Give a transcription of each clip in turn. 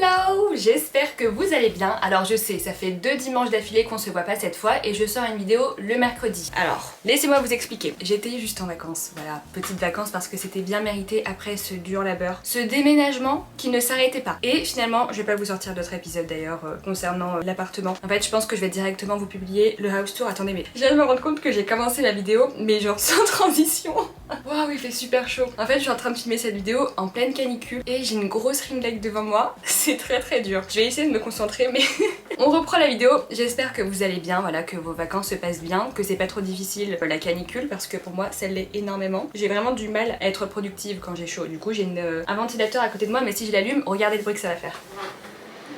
Hello, j'espère que vous allez bien. Alors je sais, ça fait 2 dimanches d'affilée qu'on se voit pas cette fois et je sors une vidéo le mercredi. Alors, laissez-moi vous expliquer. J'étais juste en vacances, voilà, petites vacances parce que c'était bien mérité après ce dur labeur, ce déménagement qui ne s'arrêtait pas. Et finalement, je vais pas vous sortir d'autres épisodes d'ailleurs concernant l'appartement. En fait, je pense que je vais directement vous publier le house tour. Attendez, mais je viens de me rendre compte que j'ai commencé la vidéo, mais genre sans transition. Waouh, il fait super chaud. En fait, je suis en train de filmer cette vidéo en pleine canicule et j'ai une grosse ring light devant moi. C'est très dur. Je vais essayer de me concentrer, mais on reprend la vidéo. J'espère que vous allez bien, voilà, que vos vacances se passent bien, que c'est pas trop difficile la canicule, parce que pour moi, ça l'est énormément. J'ai vraiment du mal à être productive quand j'ai chaud. Du coup, j'ai un ventilateur à côté de moi, mais si je l'allume, regardez le bruit que ça va faire.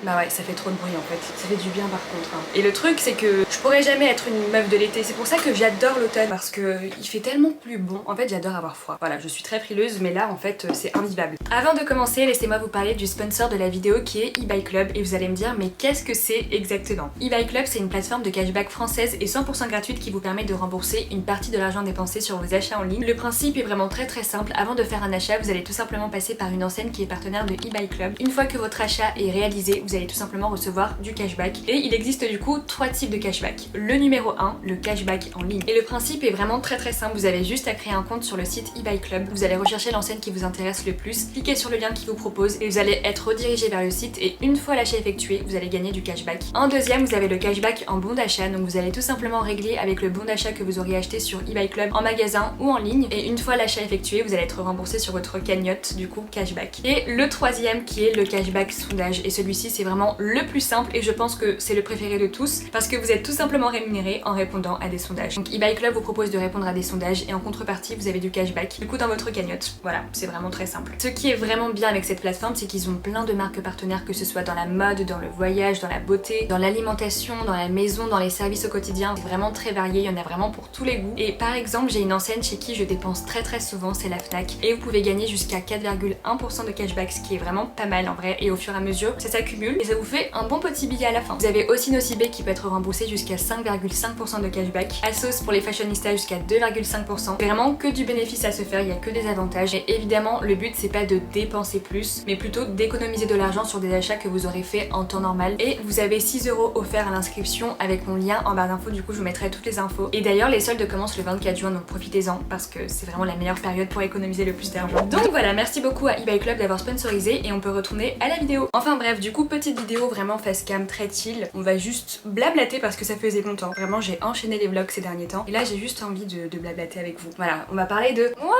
Bah ouais, ça fait trop de bruit en fait. Ça fait du bien par contre. Hein. Et le truc c'est que je pourrais jamais être une meuf de l'été. C'est pour ça que j'adore l'automne parce que il fait tellement plus bon. En fait, j'adore avoir froid. Voilà, je suis très frileuse, mais là en fait c'est invivable. Avant de commencer, laissez-moi vous parler du sponsor de la vidéo qui est eBay Club. Et vous allez me dire, mais qu'est-ce que c'est exactement? eBay Club, c'est une plateforme de cashback française et 100% gratuite qui vous permet de rembourser une partie de l'argent dépensé sur vos achats en ligne. Le principe est vraiment très simple. Avant de faire un achat, vous allez tout simplement passer par une enseigne qui est partenaire de eBay Club. Une fois que votre achat est réalisé, vous allez tout simplement recevoir du cashback. Et il existe du coup 3 types de cashback. Le numéro 1, le cashback en ligne. Et le principe est vraiment très simple. Vous avez juste à créer un compte sur le site eBay Club. Vous allez rechercher l'enseigne qui vous intéresse le plus, cliquez sur le lien qui vous propose et vous allez être redirigé vers le site et une fois l'achat effectué, vous allez gagner du cashback. En deuxième, vous avez le cashback en bon d'achat. Donc vous allez tout simplement régler avec le bon d'achat que vous auriez acheté sur eBay Club en magasin ou en ligne et une fois l'achat effectué, vous allez être remboursé sur votre cagnotte du coup cashback. Et le troisième qui est le cashback sondage et celui-ci c'est vraiment le plus simple et je pense que c'est le préféré de tous parce que vous êtes tout simplement rémunéré en répondant à des sondages. Donc eBay Club vous propose de répondre à des sondages et en contrepartie vous avez du cashback du coup dans votre cagnotte. Voilà, c'est vraiment très simple. Ce qui est vraiment bien avec cette plateforme, c'est qu'ils ont plein de marques partenaires, que ce soit dans la mode, dans le voyage, dans la beauté, dans l'alimentation, dans la maison, dans les services au quotidien. C'est vraiment très varié, il y en a vraiment pour tous les goûts. Et par exemple, j'ai une enseigne chez qui je dépense très souvent, c'est la Fnac. Et vous pouvez gagner jusqu'à 4,1% de cashback, ce qui est vraiment pas mal en vrai. Et au fur et à mesure, ça s'accumule et ça vous fait un bon petit billet à la fin. Vous avez aussi Nocibé qui peut être remboursé jusqu'à 5,5% de cashback. Asos pour les fashionistas jusqu'à 2,5%. Vraiment que du bénéfice à se faire, il y a que des avantages. Et évidemment, le but c'est pas de dépenser plus, mais plutôt d'économiser de l'argent sur des achats que vous aurez fait en temps normal. Et vous avez 6 € offerts à l'inscription avec mon lien en barre d'infos, du coup je vous mettrai toutes les infos. Et d'ailleurs les soldes commencent le 24 juin, donc profitez-en parce que c'est vraiment la meilleure période pour économiser le plus d'argent. Donc voilà, merci beaucoup à eBay Club d'avoir sponsorisé et on peut retourner à la vidéo. Enfin bref, du coup petite vidéo vraiment face cam très chill. On va juste blablater parce que ça faisait longtemps. Vraiment j'ai enchaîné les vlogs ces derniers temps et là j'ai juste envie de blablater avec vous. Voilà, on va parler de moi.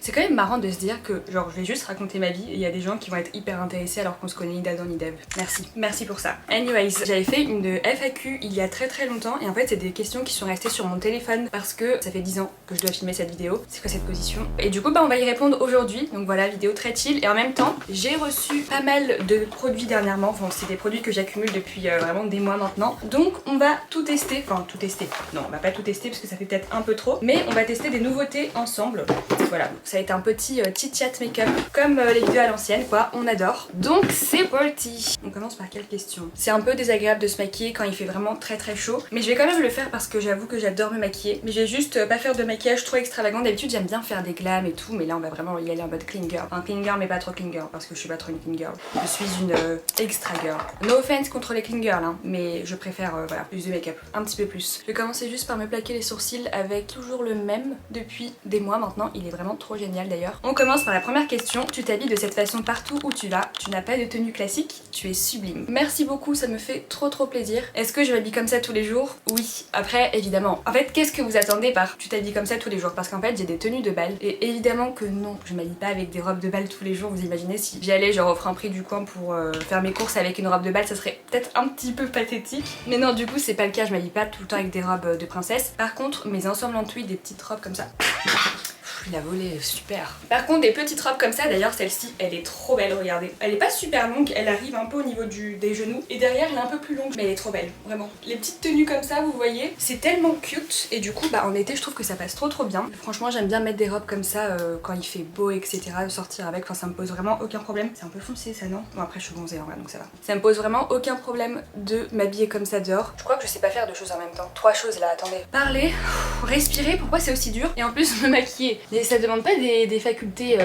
C'est quand même marrant de se dire que genre je vais juste raconter ma vie et il y a des gens qui vont être hyper intéressés alors qu'on se connaît ni d'Adam ni d'Ève. Merci pour ça. Anyways, j'avais fait une FAQ il y a très longtemps et en fait c'est des questions qui sont restées sur mon téléphone parce que ça fait 10 ans que je dois filmer cette vidéo. C'est quoi cette position? Et du coup bah on va y répondre aujourd'hui. Donc voilà, vidéo très chill et en même temps j'ai reçu pas mal de produits dernièrement. Enfin c'est des produits que j'accumule depuis vraiment des mois maintenant. Donc on va tout tester. Enfin tout tester. Non on va pas tout tester parce que ça fait peut-être un peu trop. Mais on va tester des nouveautés ensemble. Voilà, ça a été un petit chit-chat make-up comme les vidéos à l'ancienne quoi, on adore. Donc c'est parti. On commence par quelle question? C'est un peu désagréable de se maquiller quand il fait vraiment très chaud, mais je vais quand même le faire parce que j'avoue que j'adore me maquiller. Mais je vais juste pas faire de maquillage trop extravagant. D'habitude j'aime bien faire des glams et tout, mais là on va vraiment y aller en mode clean girl. Enfin clean girl mais pas trop clean girl parce que je suis pas trop une clean girl. Je suis une extra girl. No offense contre les clean girls hein, mais je préfère voilà, plus de make-up, un petit peu plus. Je vais commencer juste par me plaquer les sourcils avec toujours le même depuis des mois maintenant. Il est vraiment trop génial d'ailleurs. On commence par la première question. Tu t'habilles de cette façon partout où tu vas. Tu n'as pas de tenue classique. Tu es sublime. Merci beaucoup, ça me fait trop plaisir. Est-ce que je m'habille comme ça tous les jours? Oui. Après, évidemment. En fait, qu'est-ce que vous attendez par tu t'habilles comme ça tous les jours? Parce qu'en fait, j'ai des tenues de bal. Et évidemment que non, je m'habille pas avec des robes de bal tous les jours. Vous imaginez si j'allais genre au Franprix du coin pour faire mes courses avec une robe de bal, ça serait peut-être un petit peu pathétique. Mais non, du coup, c'est pas le cas. Je m'habille pas tout le temps avec des robes de princesse. Par contre, mes ensembles en tweed, des petites robes comme ça. Il a volé, super. Par contre des petites robes comme ça, d'ailleurs celle-ci elle est trop belle, regardez. Elle est pas super longue, elle arrive un peu au niveau des genoux et derrière elle est un peu plus longue, mais elle est trop belle, vraiment. Les petites tenues comme ça vous voyez, c'est tellement cute et du coup bah en été je trouve que ça passe trop bien. Franchement j'aime bien mettre des robes comme ça quand il fait beau etc, sortir avec, enfin ça me pose vraiment aucun problème. C'est un peu foncé ça non? Bon après je suis bronzée en vrai donc ça va. Ça me pose vraiment aucun problème de m'habiller comme ça dehors. Je crois que je sais pas faire deux choses en même temps. 3 choses là, attendez. Parler, respirer, pourquoi c'est aussi dur? Et en plus me maquiller. Et ça demande pas des facultés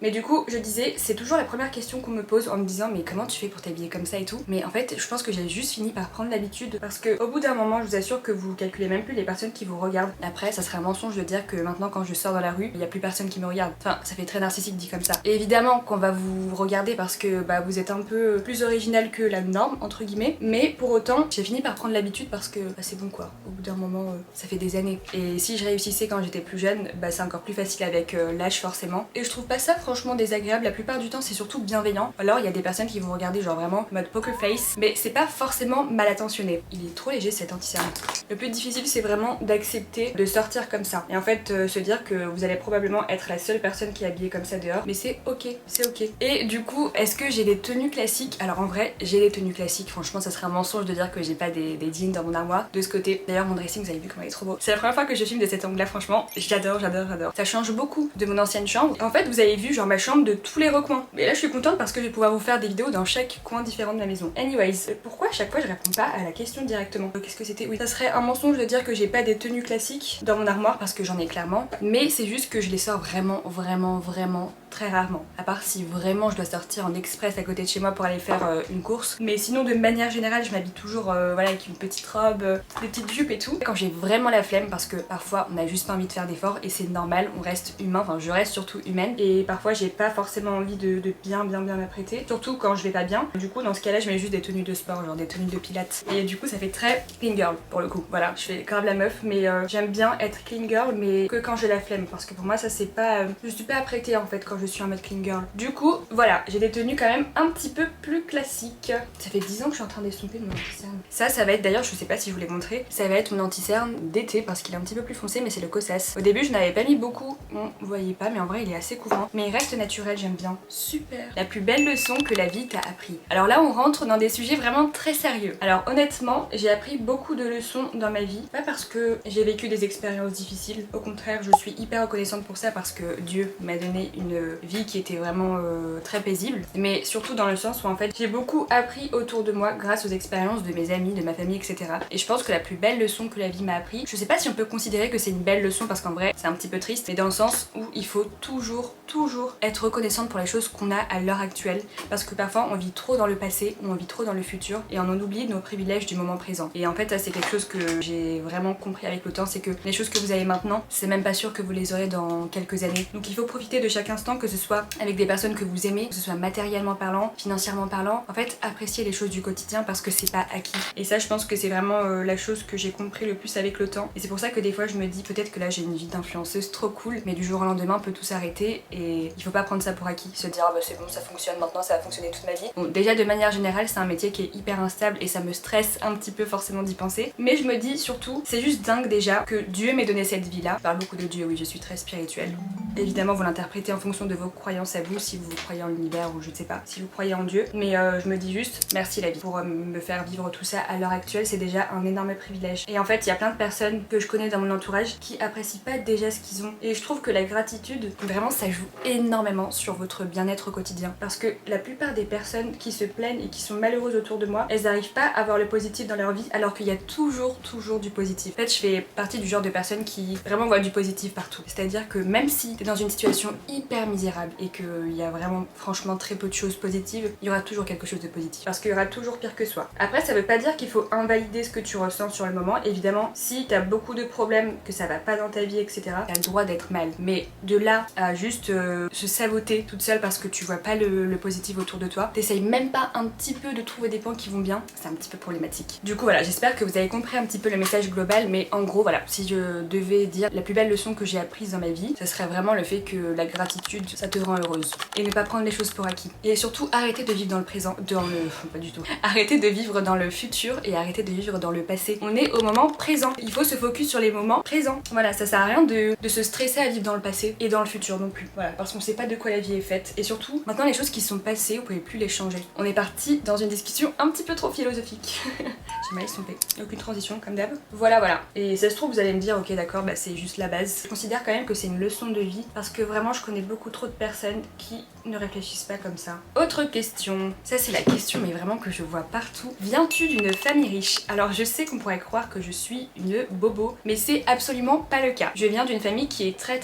Mais du coup je disais, c'est toujours la première question qu'on me pose en me disant mais comment tu fais pour t'habiller comme ça et tout. Mais en fait je pense que j'ai juste fini par prendre l'habitude parce que au bout d'un moment je vous assure que vous calculez même plus les personnes qui vous regardent. Après ça serait un mensonge de dire que maintenant quand je sors dans la rue il n'y a plus personne qui me regarde. Enfin ça fait très narcissique dit comme ça. Et évidemment qu'on va vous regarder parce que bah, vous êtes un peu plus original que la norme entre guillemets. Mais pour autant j'ai fini par prendre l'habitude parce que bah, c'est bon quoi. Au bout d'un moment ça fait des années. Et si je réussissais quand j'étais plus jeune, bah c'est encore plus facile avec l'âge forcément. Et je trouve pas ça franchement désagréable. La plupart du temps c'est surtout bienveillant. Alors il y a des personnes qui vont regarder genre vraiment mode poker face, mais c'est pas forcément mal attentionné. Il est trop léger cet anti-cerne. Le plus difficile c'est vraiment d'accepter de sortir comme ça. Et en fait se dire que vous allez probablement être la seule personne qui est habillée comme ça dehors. Mais c'est ok, c'est ok. Et du coup est-ce que j'ai des tenues classiques? Alors en vrai j'ai des tenues classiques. Franchement ça serait un mensonge de dire que j'ai pas des jeans dans mon armoire de ce côté. D'ailleurs mon dressing vous avez vu comment il est trop beau. C'est la première fois que je filme de cet angle là franchement. J'adore, j'adore, j'adore. Ça change beaucoup de mon ancienne chambre. En fait vous avez vu genre ma chambre de tous les recoins. Mais là je suis contente parce que je vais pouvoir vous faire des vidéos dans chaque coin différent de ma maison. Anyways, pourquoi à chaque fois je réponds pas à la question directement? Qu'est-ce que c'était? Oui, ça serait un mensonge de dire que j'ai pas des tenues classiques dans mon armoire parce que j'en ai clairement. Mais c'est juste que je les sors vraiment très rarement. À part si vraiment je dois sortir en express à côté de chez moi pour aller faire une course. Mais sinon de manière générale je m'habille toujours voilà, avec une petite robe, des petites jupes et tout. Quand j'ai vraiment la flemme parce que parfois on a juste pas envie de faire d'efforts et c'est normal, on reste humain, enfin je reste surtout humaine et parfois j'ai pas forcément envie de bien m'apprêter, surtout quand je vais pas bien. Du coup dans ce cas là je mets juste des tenues de sport, genre des tenues de pilates et du coup ça fait très clean girl pour le coup. Voilà, je fais grave la meuf mais j'aime bien être clean girl mais que quand j'ai la flemme parce que pour moi ça c'est pas... je suis pas apprêtée en fait quand je suis en mode clean girl. Du coup voilà, j'ai des tenues quand même un petit peu plus classiques. Ça fait 10 ans que je suis en train d'estomper mon anti-cerne. Ça va être d'ailleurs, je sais pas si je vous l'ai montré, ça va être mon anti-cerne d'été parce qu'il est un petit peu plus foncé mais c'est le Kosas. Au début je n'avais pas mis beaucoup, bon, vous voyez pas mais en vrai il est assez couvrant. Mais il reste naturel, j'aime bien. Super. La plus belle leçon que la vie t'a appris. Alors là on rentre dans des sujets vraiment très sérieux. Alors honnêtement j'ai appris beaucoup de leçons dans ma vie. Pas parce que j'ai vécu des expériences difficiles, au contraire je suis hyper reconnaissante pour ça parce que Dieu m'a donné une vie qui était vraiment très paisible. Mais surtout dans le sens où en fait j'ai beaucoup appris autour de moi grâce aux expériences de mes amis, de ma famille, etc. Et je pense que la plus belle leçon que la vie m'a appris, je sais pas si on peut considérer que c'est une belle leçon parce qu'en vrai c'est un petit peu triste, mais dans le sens où il faut toujours être reconnaissante pour les choses qu'on a à l'heure actuelle parce que parfois on vit trop dans le passé ou on vit trop dans le futur et on en oublie nos privilèges du moment présent. Et en fait ça c'est quelque chose que j'ai vraiment compris avec le temps, c'est que les choses que vous avez maintenant, c'est même pas sûr que vous les aurez dans quelques années. Donc il faut profiter de chaque instant, que ce soit avec des personnes que vous aimez, que ce soit matériellement parlant, financièrement parlant. En fait apprécier les choses du quotidien parce que c'est pas acquis. Et ça je pense que c'est vraiment la chose que j'ai compris le plus avec le temps. Et c'est pour ça que des fois je me dis peut-être que là j'ai une vie d'influenceuse trop cool, mais du jour au lendemain peut tout s'arrêter et il faut pas prendre ça pour acquis. Se dire ah bah c'est bon, ça fonctionne maintenant, ça va fonctionner toute ma vie. Bon déjà de manière générale c'est un métier qui est hyper instable et ça me stresse un petit peu forcément d'y penser. Mais je me dis surtout c'est juste dingue déjà que Dieu m'ait donné cette vie là. Je parle beaucoup de Dieu, oui je suis très spirituelle. Évidemment vous l'interprétez en fonction de vos croyances à vous, si vous croyez en l'univers ou je ne sais pas, si vous croyez en Dieu. Mais je me dis juste merci la vie pour me faire vivre tout ça à l'heure actuelle, c'est déjà un énorme privilège. Et en fait il y a plein de personnes que je connais dans mon entourage qui apprécient pas déjà ce qu'ils ont. Et je trouve que la gratitude vraiment ça joue énormément sur votre bien-être au quotidien. Parce que la plupart des personnes qui se plaignent et qui sont malheureuses autour de moi, elles n'arrivent pas à voir le positif dans leur vie alors qu'il y a toujours du positif. En fait je fais partie du genre de personnes qui vraiment voient du positif partout. C'est-à-dire que même si t'es dans une situation hyper misérable et qu'il y a vraiment franchement très peu de choses positives, il y aura toujours quelque chose de positif. Parce qu'il y aura toujours pire que soi. Après ça veut pas dire qu'il faut invalider ce que tu ressens sur le moment. Évidemment si t'as beaucoup de problèmes, que ça va pas dans ta vie, etc. t'as le droit d'être mal. Mais de là à juste se saboter toute seule parce que tu vois pas le positif autour de toi, t'essayes même pas un petit peu de trouver des points qui vont bien, c'est un petit peu problématique. Du coup voilà, j'espère que vous avez compris un petit peu le message global, mais en gros voilà, si je devais dire la plus belle leçon que j'ai apprise dans ma vie, ça serait vraiment le fait que la gratitude ça te rend heureuse. Et ne pas prendre les choses pour acquis. Et surtout arrêter de vivre dans le présent, pas du tout. Arrêter de vivre dans le futur et arrêter de vivre dans le passé. On est au moment présent. Il faut se focus sur les moments présents. Voilà, ça sert à rien de se stresser à vivre dans le passé et dans le futur non plus. Voilà, parce qu'on sait pas de quoi la vie est faite. Et surtout, maintenant les choses qui sont passées, vous pouvez plus les changer. On est parti dans une discussion un petit peu trop philosophique. J'ai mal estompé. Aucune transition comme d'hab. Voilà. Et ça se trouve vous allez me dire ok d'accord bah c'est juste la base. Je considère quand même que c'est une leçon de vie vie parce que vraiment je connais beaucoup trop de personnes qui ne réfléchissent pas comme ça. Autre question, ça c'est la question mais vraiment que je vois partout. Viens-tu d'une famille riche? Alors je sais qu'on pourrait croire que je suis une bobo, mais c'est absolument pas le cas. Je viens d'une famille qui est très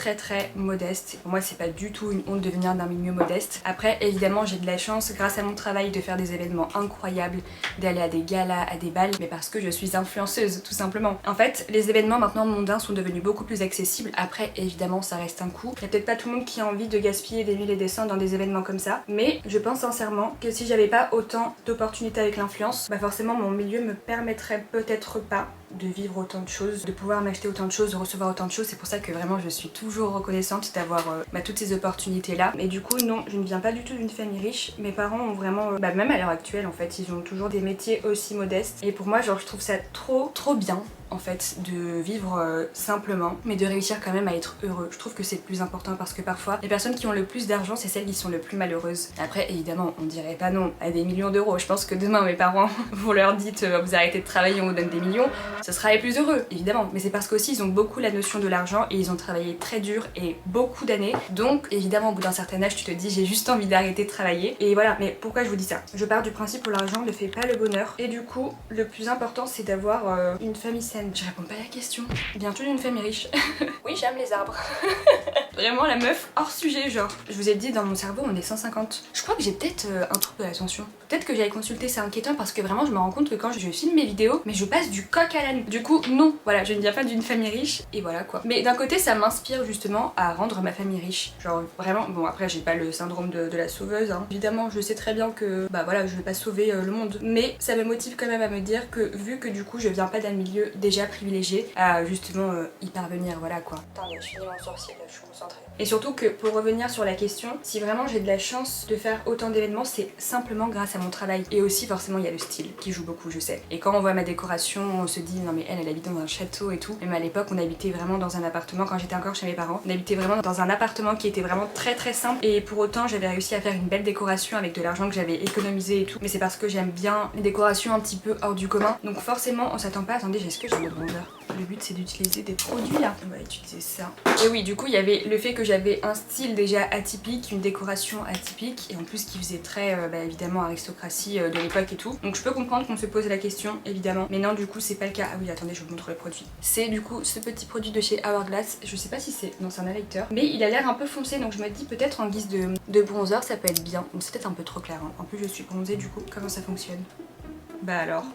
modeste. Pour moi c'est pas du tout une honte de venir d'un milieu modeste. Après évidemment j'ai de la chance grâce à mon travail de faire des événements incroyables, d'aller à des galas, à des balles, mais parce que je suis influenceuse tout simplement. En fait les événements maintenant mondains sont devenus beaucoup plus accessibles. Après évidemment ça reste un coût. Il y a peut-être pas tout le monde qui a envie de gaspiller des mille et des cents dans des événements comme ça, mais je pense sincèrement que si j'avais pas autant d'opportunités avec l'influence, bah forcément mon milieu me permettrait peut-être pas de vivre autant de choses, de pouvoir m'acheter autant de choses, de recevoir autant de choses. C'est pour ça que vraiment je suis toujours reconnaissante d'avoir toutes ces opportunités là. Et du coup non, je ne viens pas du tout d'une famille riche. Mes parents ont vraiment, même à l'heure actuelle en fait, ils ont toujours des métiers aussi modestes. Et pour moi genre je trouve ça trop bien en fait de vivre simplement mais de réussir quand même à être heureux. Je trouve que c'est le plus important parce que parfois les personnes qui ont le plus d'argent c'est celles qui sont le plus malheureuses. Après évidemment on dirait pas non à des millions d'euros. Je pense que demain mes parents vous leur dites vous arrêtez de travailler, on vous donne des millions, ce sera les plus heureux évidemment, mais c'est parce qu'aussi ils ont beaucoup la notion de l'argent et ils ont travaillé très dur et beaucoup d'années, donc évidemment au bout d'un certain âge tu te dis j'ai juste envie d'arrêter de travailler. Et voilà, mais pourquoi je vous dis ça? Je pars du principe où l'argent ne fait pas le bonheur et du coup le plus important c'est d'avoir une famille saine. Je réponds pas à la question. Viens-tu d'une famille riche? Oui, j'aime les arbres. Vraiment la meuf hors sujet genre. Je vous ai dit dans mon cerveau on est 150. Je crois que j'ai peut-être un trouble de l'attention. Peut-être que j'allais consulter, c'est inquiétant parce que vraiment je me rends compte que quand je filme mes vidéos, mais je passe du coq à l'âne. Du coup non, voilà, je ne viens pas d'une famille riche et voilà quoi. Mais d'un côté ça m'inspire justement à rendre ma famille riche. Genre vraiment, bon après j'ai pas le syndrome de la sauveuse hein. Évidemment je sais très bien que bah voilà je vais pas sauver le monde. Mais ça me motive quand même à me dire que vu que du coup je viens pas d'un milieu déjà privilégié, à justement y parvenir, voilà quoi. Attendez, je finis mon sourcil là, je suis concentrée. Et surtout que pour revenir sur la question, si vraiment j'ai de la chance de faire autant d'événements, c'est simplement grâce à mon travail. Et aussi forcément il y a le style qui joue beaucoup, je sais. Et quand on voit ma décoration, on se dit non mais elle habite dans un château et tout. Même à l'époque on habitait vraiment dans un appartement, quand j'étais encore chez mes parents, on habitait vraiment dans un appartement qui était vraiment très simple. Et pour autant j'avais réussi à faire une belle décoration avec de l'argent que j'avais économisé et tout. Mais c'est parce que j'aime bien les décorations un petit peu hors du commun. Donc forcément on s'attend pas, attendez, est-ce que j'ai le bronzer? Le but c'est d'utiliser des produits là. On va utiliser ça. Et oui, du coup il y avait le fait que j'avais un style déjà atypique, une décoration atypique et en plus qui faisait très évidemment aristocratie de l'époque et tout. Donc je peux comprendre qu'on se pose la question évidemment. Mais non du coup c'est pas le cas. Ah oui attendez, je vous montre le produit. C'est du coup ce petit produit de chez Hourglass. Je sais pas si c'est... Non c'est un électeur. Mais il a l'air un peu foncé donc je me dis peut-être en guise de bronzer ça peut être bien. Donc c'est peut-être un peu trop clair hein. En plus je suis bronzée du coup. Comment ça fonctionne? Bah alors...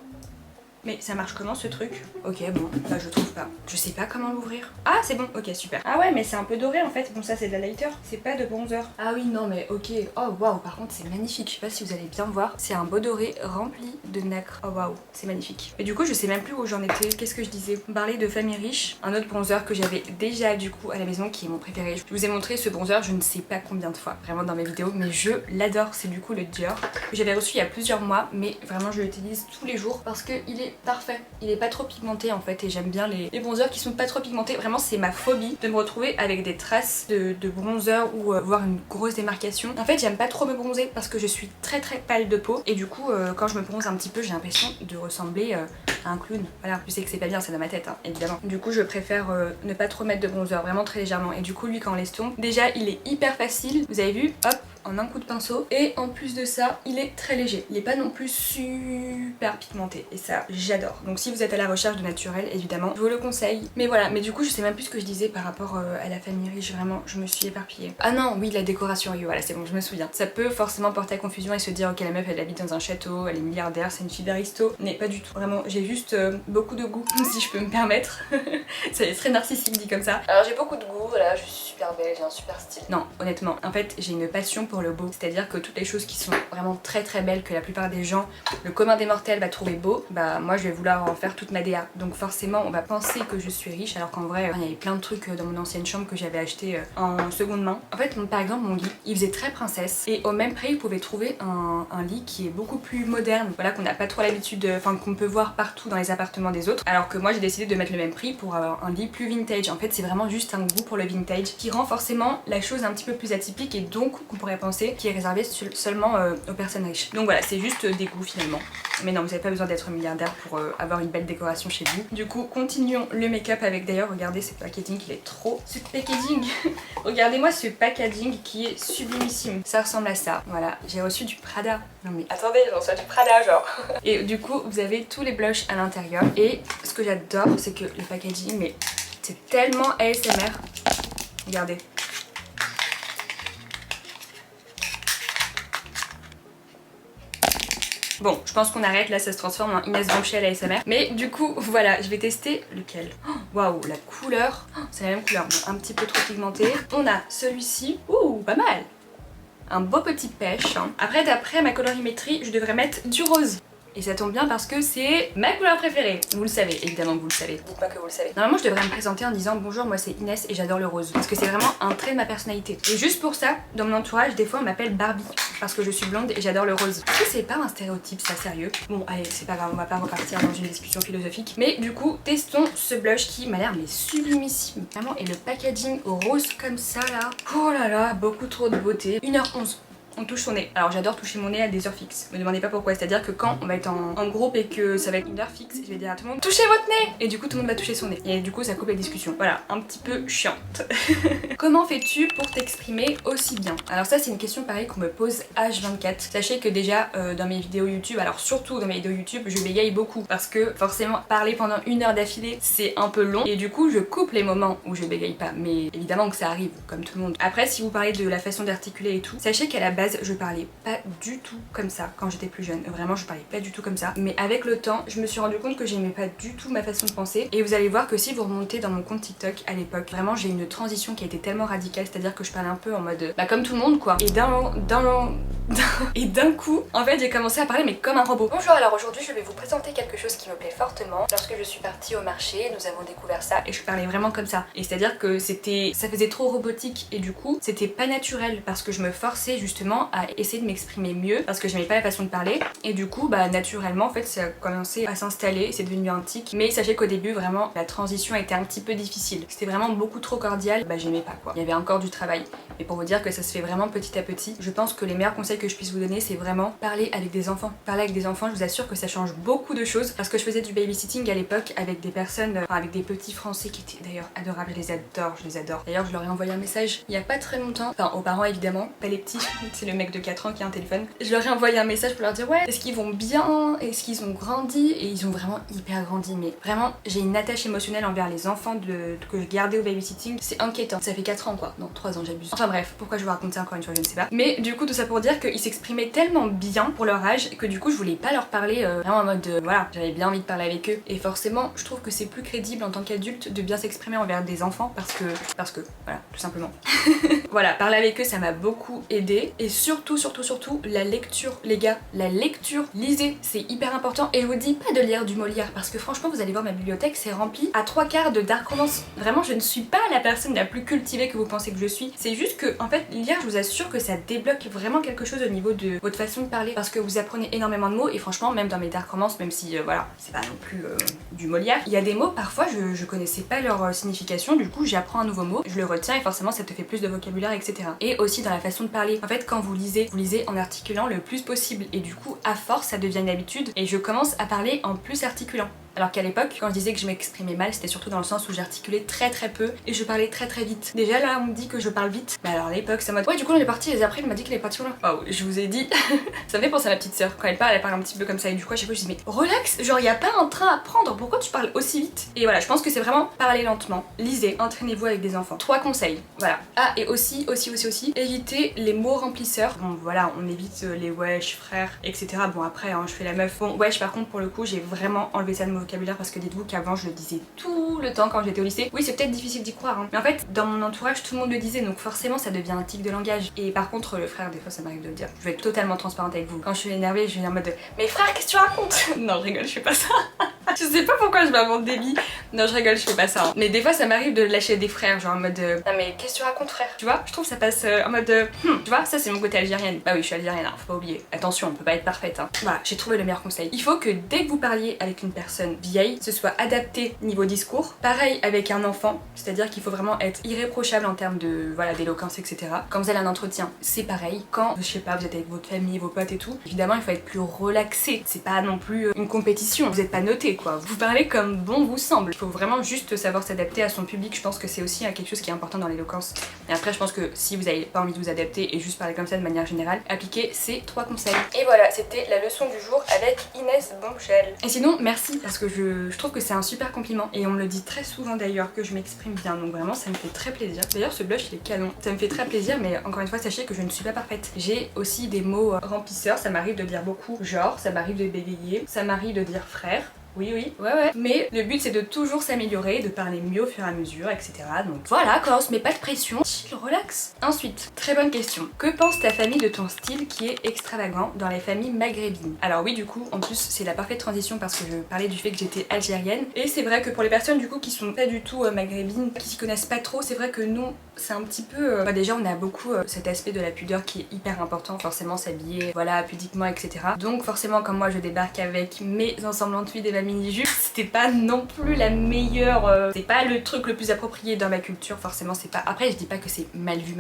Mais ça marche comment ce truc? Ok bon, bah je trouve pas. Je sais pas comment l'ouvrir. Ah c'est bon, ok super. Ah ouais mais c'est un peu doré en fait. Bon ça c'est de la lighter, c'est pas de bronzer. Ah oui non mais ok. Oh waouh par contre c'est magnifique. Je sais pas si vous allez bien voir. C'est un beau doré rempli de nacre. Oh waouh c'est magnifique. Et du coup je sais même plus où j'en étais. Qu'est-ce que je disais? On parlait de famille riche. Un autre bronzer que j'avais déjà du coup à la maison qui est mon préféré. Je vous ai montré ce bronzer je ne sais pas combien de fois vraiment dans mes vidéos mais je l'adore. C'est du coup le Dior que j'avais reçu il y a plusieurs mois mais vraiment je l'utilise tous les jours parce que il est parfait. Il est pas trop pigmenté en fait et j'aime bien les bronzers qui sont pas trop pigmentés. Vraiment c'est ma phobie de me retrouver avec des traces de bronzer ou voir une grosse démarcation. En fait j'aime pas trop me bronzer parce que je suis très pâle de peau et du coup quand je me bronze un petit peu j'ai l'impression de ressembler à un clown. Voilà, je sais que c'est pas bien, c'est dans ma tête hein, évidemment. Du coup je préfère ne pas trop mettre de bronzer, vraiment très légèrement. Et du coup lui quand on l'estompe, déjà il est hyper facile, vous avez vu, hop en un coup de pinceau et en plus de ça il est très léger, il est pas non plus super pigmenté et ça j'adore. Donc si vous êtes à la recherche de naturel évidemment je vous le conseille. Mais voilà, mais du coup je sais même plus ce que je disais par rapport à la famille riche, vraiment je me suis éparpillée. Ah non oui la décoration, oui voilà c'est bon je me souviens. Ça peut forcément porter à confusion et se dire ok la meuf elle habite dans un château, elle est milliardaire, c'est une fille d'aristo. Mais pas du tout, vraiment j'ai juste beaucoup de goût si je peux me permettre. Ça est très narcissique dit comme ça. Alors j'ai beaucoup de goût, voilà je suis super belle, j'ai un super style. Non honnêtement en fait j'ai une passion pour le beau, c'est-à-dire que toutes les choses qui sont vraiment très belles, que la plupart des gens, le commun des mortels va trouver beau, bah moi je vais vouloir en faire toute ma DA. Donc forcément on va penser que je suis riche alors qu'en vrai il y avait plein de trucs dans mon ancienne chambre que j'avais acheté en seconde main. En fait par exemple mon lit il faisait très princesse et au même prix vous pouvez trouver un lit qui est beaucoup plus moderne, voilà qu'on n'a pas trop l'habitude, enfin qu'on peut voir partout dans les appartements des autres, alors que moi j'ai décidé de mettre le même prix pour avoir un lit plus vintage. En fait c'est vraiment juste un goût pour le vintage qui rend forcément la chose un petit peu plus atypique et donc qu'on pourrait pensée qui est réservé seulement aux personnes riches. Donc voilà, c'est juste des goûts finalement. Mais non, vous n'avez pas besoin d'être milliardaire pour avoir une belle décoration chez vous. Du coup, continuons le make-up avec d'ailleurs, regardez ce packaging, il est trop... Ce packaging regardez-moi ce packaging qui est sublimissime. Ça ressemble à ça. Voilà, j'ai reçu du Prada. Non mais attendez, j'en reçois du Prada genre. Et du coup, vous avez tous les blushs à l'intérieur. Et ce que j'adore, c'est que le packaging, mais c'est tellement ASMR. Regardez. Bon, je pense qu'on arrête là, ça se transforme en Inès Bonchet ASMR. Mais du coup, voilà, je vais tester lequel. Waouh, la couleur, c'est la même couleur, bon, un petit peu trop pigmenté. On a celui-ci, ouh, pas mal. Un beau petit pêche. Après, d'après ma colorimétrie, je devrais mettre du rose. Et ça tombe bien parce que c'est ma couleur préférée. Vous le savez, évidemment que vous le savez. Dites-moi que vous le savez. Normalement, je devrais me présenter en disant bonjour, moi c'est Inès et j'adore le rose. Parce que c'est vraiment un trait de ma personnalité. Et juste pour ça, dans mon entourage, des fois on m'appelle Barbie. Parce que je suis blonde et j'adore le rose. Est-ce que c'est pas un stéréotype, ça, sérieux? Bon, allez, c'est pas grave, on va pas repartir dans une discussion philosophique. Mais du coup, testons ce blush qui m'a l'air mais sublimissime. Vraiment, et le packaging au rose comme ça là. Oh là là, beaucoup trop de beauté. 1h11. On touche son nez. Alors j'adore toucher mon nez à des heures fixes. Me demandez pas pourquoi. C'est-à-dire que quand on va être en groupe et que ça va être une heure fixe, je vais dire à tout le monde touchez votre nez. Et du coup tout le monde va toucher son nez. Et du coup ça coupe les discussions. Voilà, un petit peu chiante. Comment fais-tu pour t'exprimer aussi bien? Alors ça c'est une question pareille qu'on me pose H24. Sachez que déjà dans mes vidéos YouTube, alors surtout dans mes vidéos YouTube, je bégaye beaucoup. Parce que forcément parler pendant 1 heure d'affilée c'est un peu long. Et du coup je coupe les moments où je bégaye pas. Mais évidemment que ça arrive comme tout le monde. Après si vous parlez de la façon d'articuler et tout, sachez qu'à la base je parlais pas du tout comme ça quand j'étais plus jeune. Vraiment je parlais pas du tout comme ça. Mais avec le temps je me suis rendu compte que j'aimais pas du tout ma façon de penser. Et vous allez voir que si vous remontez dans mon compte TikTok à l'époque, vraiment j'ai une transition qui a été tellement radicale. C'est-à-dire que je parlais un peu en mode bah comme tout le monde quoi. Et d'un coup en fait j'ai commencé à parler mais comme un robot. Bonjour, alors aujourd'hui je vais vous présenter quelque chose qui me plaît fortement. Lorsque je suis partie au marché nous avons découvert ça et je parlais vraiment comme ça. Et c'est-à-dire que ça faisait trop robotique et du coup c'était pas naturel parce que je me forçais justement à essayer de m'exprimer mieux parce que j'aimais pas la façon de parler et du coup bah naturellement en fait ça a commencé à s'installer, c'est devenu un tic. Mais sachez qu'au début vraiment la transition était un petit peu difficile, c'était vraiment beaucoup trop cordial, bah j'aimais pas quoi, il y avait encore du travail. Et pour vous dire que ça se fait vraiment petit à petit, je pense que les meilleurs conseils que je puisse vous donner c'est vraiment parler avec des enfants. Parler avec des enfants, je vous assure que ça change beaucoup de choses parce que je faisais du babysitting à l'époque avec des personnes, enfin avec des petits français qui étaient d'ailleurs adorables, je les adore. D'ailleurs je leur ai envoyé un message il y a pas très longtemps, enfin aux parents évidemment, pas les petits, c'est le mec de 4 ans qui a un téléphone. Je leur ai envoyé un message pour leur dire ouais, est-ce qu'ils vont bien, est-ce qu'ils ont grandi, et ils ont vraiment hyper grandi. Mais vraiment j'ai une attache émotionnelle envers les enfants que je gardais au babysitting, c'est inquiétant. Ça fait 4 ans quoi, non 3 ans j'abuse. Enfin bref, pourquoi je vous raconte ça encore une fois je ne sais pas. Mais du coup tout ça pour dire qu'ils s'exprimaient tellement bien pour leur âge que du coup je voulais pas leur parler vraiment en mode voilà, j'avais bien envie de parler avec eux. Et forcément je trouve que c'est plus crédible en tant qu'adulte de bien s'exprimer envers des enfants parce que voilà, tout simplement. Voilà, parler avec eux ça m'a beaucoup aidé. Et surtout la lecture les gars, la lecture, lisez, c'est hyper important. Et je vous dis pas de lire du Molière parce que franchement vous allez voir ma bibliothèque c'est rempli à 3/4 de dark romance. Vraiment je ne suis pas la personne la plus cultivée que vous pensez que je suis, c'est juste que en fait lire je vous assure que ça débloque vraiment quelque chose au niveau de votre façon de parler parce que vous apprenez énormément de mots. Et franchement même dans mes dark romance, même si voilà c'est pas non plus du Molière, il y a des mots parfois je connaissais pas leur signification, du coup j'apprends un nouveau mot, je le retiens et forcément ça te fait plus de vocabulaire etc. Et aussi dans la façon de parler, en fait quand vous lisez en articulant le plus possible et du coup à force ça devient une habitude et je commence à parler en plus articulant. Alors qu'à l'époque, quand je disais que je m'exprimais mal, c'était surtout dans le sens où j'articulais très peu et je parlais très vite. Déjà là, on me dit que je parle vite. Mais alors à l'époque, ça m'a dit ouais, du coup on est parti et après il m'a dit qu'il est parti là. Waouh, je vous ai dit. Ça me fait penser à ma petite sœur. Quand elle parle un petit peu comme ça et du coup à chaque fois je dis mais relax, genre y a pas un train à prendre, pourquoi tu parles aussi vite? Et voilà, je pense que c'est vraiment parler lentement. Lisez, entraînez-vous avec des enfants. 3 conseils, voilà. Ah et aussi, évitez les mots remplisseurs. Bon voilà, on évite les wesh, frères, etc. Bon après, hein, je fais la meuf. Bon wesh par contre pour le coup, j'ai vraiment enlevé ça de mon vocabulaire parce que dites-vous qu'avant je le disais tout le temps quand j'étais au lycée. Oui c'est peut-être difficile d'y croire hein. Mais en fait dans mon entourage tout le monde le disait donc forcément ça devient un tic de langage. Et par contre le frère des fois ça m'arrive de le dire. Je vais être totalement transparente avec vous. Quand je suis énervée je vais en mode mais frère qu'est-ce que tu racontes? Non je rigole, je fais pas ça. Je sais pas pourquoi je m'invente des billes. Non, je rigole, je fais pas ça. Hein. Mais des fois, ça m'arrive de lâcher des frères, genre en mode. Non, mais qu'est-ce que tu racontes, frère? Tu vois, je trouve que ça passe en mode. Tu vois, ça, c'est mon côté algérienne. Bah oui, je suis algérienne, hein, faut pas oublier. Attention, on peut pas être parfaite. Hein. Voilà, j'ai trouvé le meilleur conseil. Il faut que dès que vous parliez avec une personne vieille, ce soit adapté niveau discours. Pareil avec un enfant, c'est-à-dire qu'il faut vraiment être irréprochable en termes de. Voilà, d'éloquence, etc. Quand vous avez un entretien, c'est pareil. Quand, je sais pas, vous êtes avec votre famille, vos potes et tout, évidemment, il faut être plus relaxé. C'est pas non plus une compétition. Vous êtes pas noté, quoi. Vous parlez comme bon vous semble. Il faut vraiment juste savoir s'adapter à son public. Je pense que c'est aussi quelque chose qui est important dans l'éloquence. Et après, je pense que si vous avez pas envie de vous adapter et juste parler comme ça de manière générale, appliquez ces 3 conseils. Et voilà, c'était la leçon du jour avec Inès Bombshell. Et sinon, merci parce que je trouve que c'est un super compliment et on me le dit très souvent d'ailleurs que je m'exprime bien. Donc vraiment, ça me fait très plaisir. D'ailleurs, ce blush il est canon. Ça me fait très plaisir, mais encore une fois, sachez que je ne suis pas parfaite. J'ai aussi des mots remplisseurs. Ça m'arrive de dire beaucoup genre, ça m'arrive de bégayer, ça m'arrive de dire frère. Oui, ouais. Mais le but c'est de toujours s'améliorer, de parler mieux au fur et à mesure, etc. Donc voilà, quand on se met pas de pression, chill, relax. Ensuite, très bonne question. Que pense ta famille de ton style qui est extravagant dans les familles maghrébines? Alors oui, du coup, en plus c'est la parfaite transition parce que je parlais du fait que j'étais algérienne. Et c'est vrai que pour les personnes du coup qui sont pas du tout maghrébines, qui s'y connaissent pas trop, c'est vrai que nous, c'est un petit peu... déjà on a beaucoup cet aspect de la pudeur qui est hyper important, forcément s'habiller, voilà, pudiquement, etc. Donc forcément comme moi je débarque avec mes ensemblants de filles et ma mini-jupe, c'était pas non plus la meilleure... c'est pas le truc le plus approprié dans ma culture, forcément c'est pas... Après je dis pas que c'est mal vu,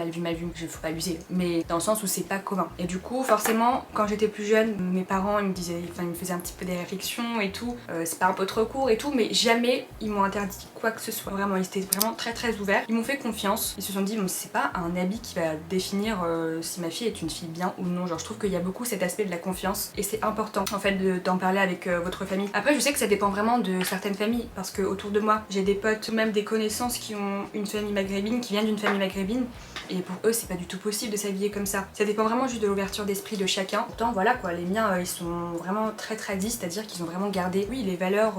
faut pas abuser, mais dans le sens où c'est pas commun. Et du coup forcément quand j'étais plus jeune, mes parents ils me disaient, enfin ils me faisaient un petit peu des réflexions et tout, c'est pas un peu trop court et tout, mais jamais ils m'ont interdit quoi que ce soit. Vraiment, ils étaient vraiment très ouverts, ils m'ont fait confiance, ils se sont dit bon c'est pas un habit qui va définir si ma fille est une fille bien ou non, genre je trouve qu'il y a beaucoup cet aspect de la confiance et c'est important en fait d'en parler avec votre famille. Après je sais que ça dépend vraiment de certaines familles parce que autour de moi j'ai des potes ou même des connaissances qui ont une famille maghrébine, qui viennent d'une famille maghrébine et pour eux c'est pas du tout possible de s'habiller comme ça. Ça dépend vraiment juste de l'ouverture d'esprit de chacun. Pourtant voilà quoi, les miens ils sont vraiment très tradis, c'est-à-dire qu'ils ont vraiment gardé oui les valeurs,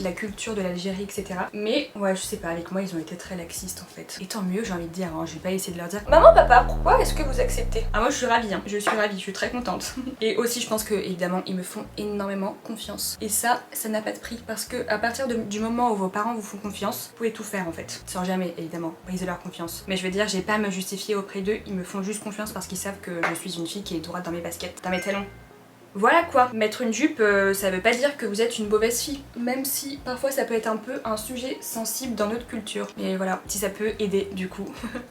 la culture de l'Algérie, etc. Mais ouais je sais pas, avec moi ils ont été très laxistes en fait. Et tant mieux j'ai envie de dire, hein, je vais pas essayer de leur dire maman papa pourquoi est-ce que vous acceptez? Ah moi je suis ravie, hein. Je suis très contente. Et aussi je pense que évidemment ils me font énormément confiance. Et ça n'a pas de prix parce que à partir du moment où vos parents vous font confiance, vous pouvez tout faire en fait. Sans jamais évidemment briser leur confiance. Mais je veux dire j'ai pas à me justifier auprès d'eux, ils me font juste confiance parce qu'ils savent que je suis une fille qui est droite dans mes baskets, dans mes talons. Voilà quoi, mettre une jupe ça veut pas dire que vous êtes une mauvaise fille, même si parfois ça peut être un peu un sujet sensible dans notre culture. Mais voilà, si ça peut aider du coup.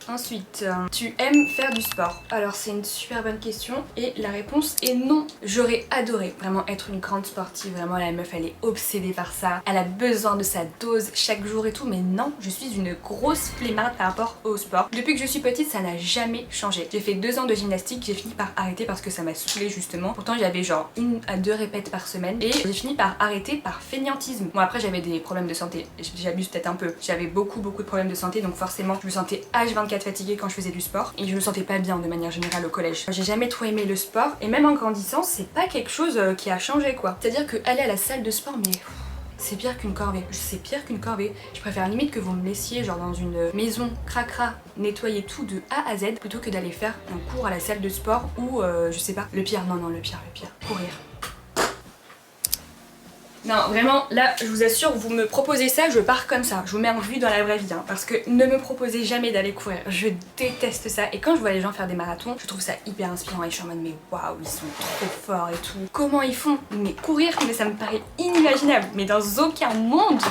Ensuite, tu aimes faire du sport? Alors c'est une super bonne question et la réponse est non. J'aurais adoré vraiment être une grande sportive, vraiment la meuf elle est obsédée par ça, elle a besoin de sa dose chaque jour et tout, mais non, je suis une grosse flemmarde par rapport au sport. Depuis que je suis petite ça n'a jamais changé. J'ai fait 2 ans de gymnastique, j'ai fini par arrêter parce que ça m'a saoulée justement. Pourtant j'avais genre 1 à 2 répètes par semaine et j'ai fini par arrêter par fainéantisme. Bon après j'avais des problèmes de santé, j'abuse peut-être un peu, j'avais beaucoup de problèmes de santé donc forcément je me sentais H24 fatiguée quand je faisais du sport et je me sentais pas bien de manière générale au collège. J'ai jamais trop aimé le sport et même en grandissant c'est pas quelque chose qui a changé quoi. C'est à dire que aller à la salle de sport mais... c'est pire qu'une corvée, c'est pire qu'une corvée. Je préfère limite que vous me laissiez genre dans une maison cracra, nettoyer tout de A à Z plutôt que d'aller faire un cours à la salle de sport ou je sais pas, le pire, non le pire, courir. Non vraiment là je vous assure vous me proposez ça je pars comme ça, je vous mets en vue dans la vraie vie hein, parce que ne me proposez jamais d'aller courir, je déteste ça et quand je vois les gens faire des marathons je trouve ça hyper inspirant et je suis en mode mais waouh ils sont trop forts et tout, comment ils font? Mais courir mais ça me paraît inimaginable, mais dans aucun monde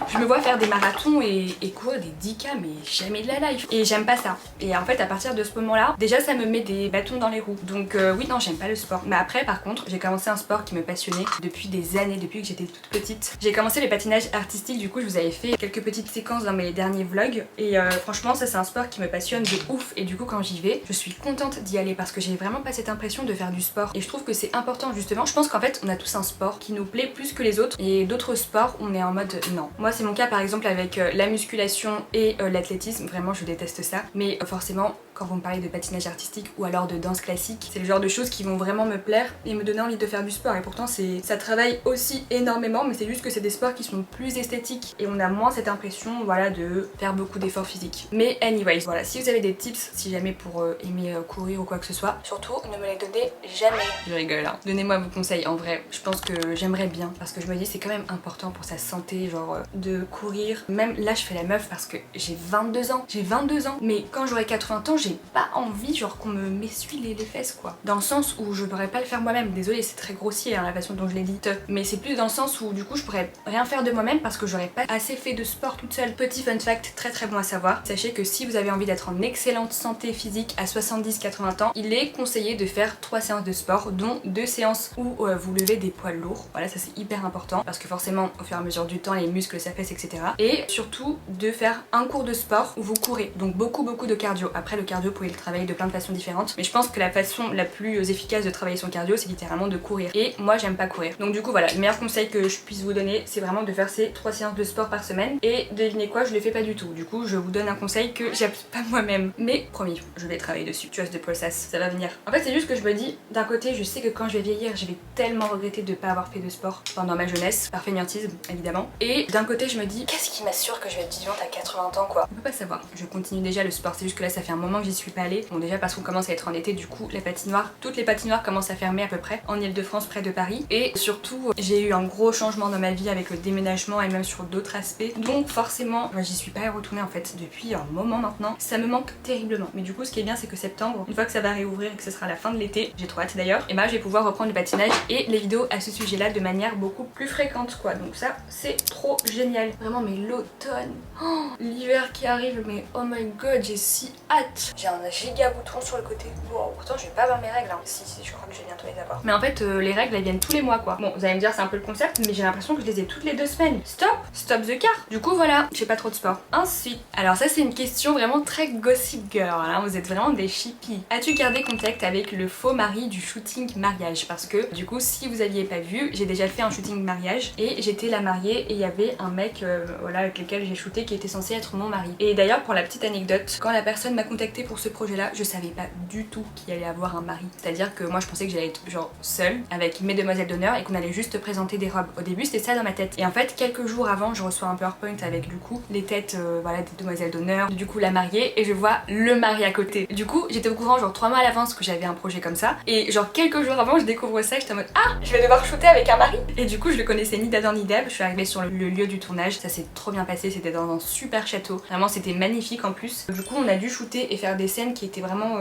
je me vois faire des marathons et courir des 10K mais jamais de la life et j'aime pas ça. Et en fait à partir de ce moment là déjà ça me met des bâtons dans les roues donc oui non j'aime pas le sport. Mais après par contre j'ai commencé un sport qui me passionnait depuis des années, depuis que j'étais toute petite. J'ai commencé le patinage artistique, du coup je vous avais fait quelques petites séquences dans mes derniers vlogs et franchement ça c'est un sport qui me passionne de ouf et du coup quand j'y vais je suis contente d'y aller parce que j'ai vraiment pas cette impression de faire du sport et je trouve que c'est important justement. Je pense qu'en fait on a tous un sport qui nous plaît plus que les autres et d'autres sports on est en mode non. Moi c'est mon cas par exemple avec la musculation et l'athlétisme, vraiment je déteste ça mais forcément quand vous me parlez de patinage artistique ou alors de danse classique. C'est le genre de choses qui vont vraiment me plaire et me donner envie de faire du sport. Et pourtant ça travaille aussi énormément, mais c'est juste que c'est des sports qui sont plus esthétiques et on a moins cette impression, voilà, de faire beaucoup d'efforts physiques. Mais anyways, voilà, si vous avez des tips, si jamais pour aimer courir ou quoi que ce soit, surtout ne me les donnez jamais. Je rigole, hein. Donnez-moi vos conseils. En vrai, je pense que j'aimerais bien parce que je me dis c'est quand même important pour sa santé, genre de courir. Même là, je fais la meuf parce que j'ai 22 ans. J'ai 22 ans, mais quand j'aurai 80 ans, j'ai pas envie genre qu'on m'essuie les fesses quoi. Dans le sens où je pourrais pas le faire moi-même. Désolée, c'est très grossier hein, la façon dont je l'ai dit. Mais c'est plus dans le sens où du coup je pourrais rien faire de moi-même parce que j'aurais pas assez fait de sport toute seule. Petit fun fact très très bon à savoir. Sachez que si vous avez envie d'être en excellente santé physique à 70-80 ans, il est conseillé de faire 3 séances de sport, dont 2 séances où vous levez des poids lourds. Voilà, ça c'est hyper important parce que forcément au fur et à mesure du temps les muscles s'affaissent, etc. Et surtout de faire un cours de sport où vous courez. Donc beaucoup de cardio. Après le cardio vous pouvez le travailler de plein de façons différentes, mais je pense que la façon la plus efficace de travailler son cardio c'est littéralement de courir. Et moi j'aime pas courir. Donc du coup voilà, le meilleur conseil que je puisse vous donner c'est vraiment de faire ces 3 séances de sport par semaine. Et devinez quoi, je les fais pas du tout. Du coup je vous donne un conseil que j'applique pas moi-même. Mais promis, je vais travailler dessus. Trust the process, ça va venir. En fait c'est juste que je me dis, d'un côté je sais que quand je vais vieillir je vais tellement regretter de pas avoir fait de sport pendant ma jeunesse, par fainéantisme évidemment. Et d'un côté je me dis, qu'est-ce qui m'assure que je vais être vivante à 80 ans quoi. On peut pas savoir. Je continue déjà le sport, c'est juste que là ça fait un moment que j'y suis pas allée. Bon déjà parce qu'on commence à être en été, du coup la patinoire, toutes les patinoires commencent à fermer à peu près en Ile-de-France près de Paris. Et surtout j'ai eu un gros changement dans ma vie avec le déménagement et même sur d'autres aspects. Donc forcément j'y suis pas retournée en fait depuis un moment maintenant. Ça me manque terriblement. Mais du coup ce qui est bien c'est que septembre, une fois que ça va réouvrir et que ce sera la fin de l'été, j'ai trop hâte d'ailleurs, et bah je vais pouvoir reprendre le patinage et les vidéos à ce sujet là de manière beaucoup plus fréquente quoi. Donc ça c'est trop génial. Vraiment mais l'automne, oh, l'hiver qui arrive, mais oh my god j'ai si hâte. J'ai un giga bouton sur le côté. Wow, pourtant je vais pas avoir mes règles hein. Si je crois que je vais bientôt les avoir. Mais en fait les règles elles viennent tous les mois quoi. Bon vous allez me dire c'est un peu le concept, mais j'ai l'impression que je les ai toutes les 2 semaines. Stop the car. Du coup voilà, je fais pas trop de sport. Ensuite, alors ça c'est une question vraiment très gossip girl hein. Vous êtes vraiment des chippies. As-tu gardé contact avec le faux mari du shooting mariage? Parce que du coup si vous aviez pas vu, j'ai déjà fait un shooting mariage et j'étais la mariée et il y avait un mec voilà, avec lequel j'ai shooté qui était censé être mon mari. Et d'ailleurs pour la petite anecdote, quand la personne m'a contacté pour ce projet là, je savais pas du tout qu'il allait avoir un mari. C'est-à-dire que moi je pensais que j'allais être genre seule avec mes demoiselles d'honneur et qu'on allait juste présenter des robes. Au début c'était ça dans ma tête. Et en fait quelques jours avant je reçois un PowerPoint avec du coup les têtes voilà, des demoiselles d'honneur, du coup la mariée, et je vois le mari à côté. Du coup j'étais au courant genre 3 mois à l'avance que j'avais un projet comme ça, et genre quelques jours avant je découvre ça et j'étais en mode ah je vais devoir shooter avec un mari. Et du coup je le connaissais ni d'Adam ni d'Ève. Je suis arrivée sur le lieu du tournage, ça s'est trop bien passé, c'était dans un super château, vraiment c'était magnifique en plus. Du coup on a dû shooter et faire des scènes qui étaient vraiment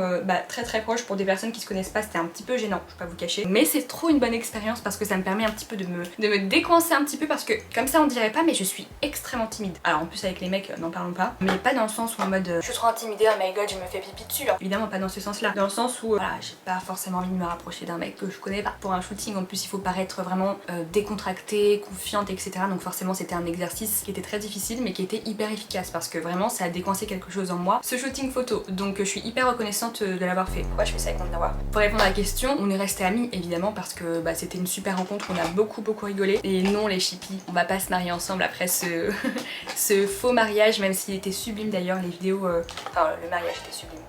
très proches. Pour des personnes qui se connaissent pas c'était un petit peu gênant, je vais pas vous cacher, mais c'est trop une bonne expérience parce que ça me permet un petit peu de me décoincer un petit peu, parce que comme ça on dirait pas mais je suis extrêmement timide. Alors en plus avec les mecs n'en parlons pas, mais pas dans le sens où en mode je suis trop intimidée, oh my god je me fais pipi dessus hein. Évidemment pas dans ce sens là, dans le sens où voilà, j'ai pas forcément envie de me rapprocher d'un mec que je connais pas. Pour un shooting en plus il faut paraître vraiment décontractée, confiante, etc. Donc forcément c'était un exercice qui était très difficile mais qui était hyper efficace parce que vraiment ça a décoincé quelque chose en moi, ce shooting photo. Donc je suis hyper reconnaissante de l'avoir fait. Pourquoi je fais ça avec mon miroir? Pour répondre à la question, on est restés amis évidemment parce que c'était une super rencontre, on a beaucoup rigolé. Et non les chippies, on va pas se marier ensemble après ce ce faux mariage, même s'il était sublime d'ailleurs, les vidéos enfin le mariage était sublime.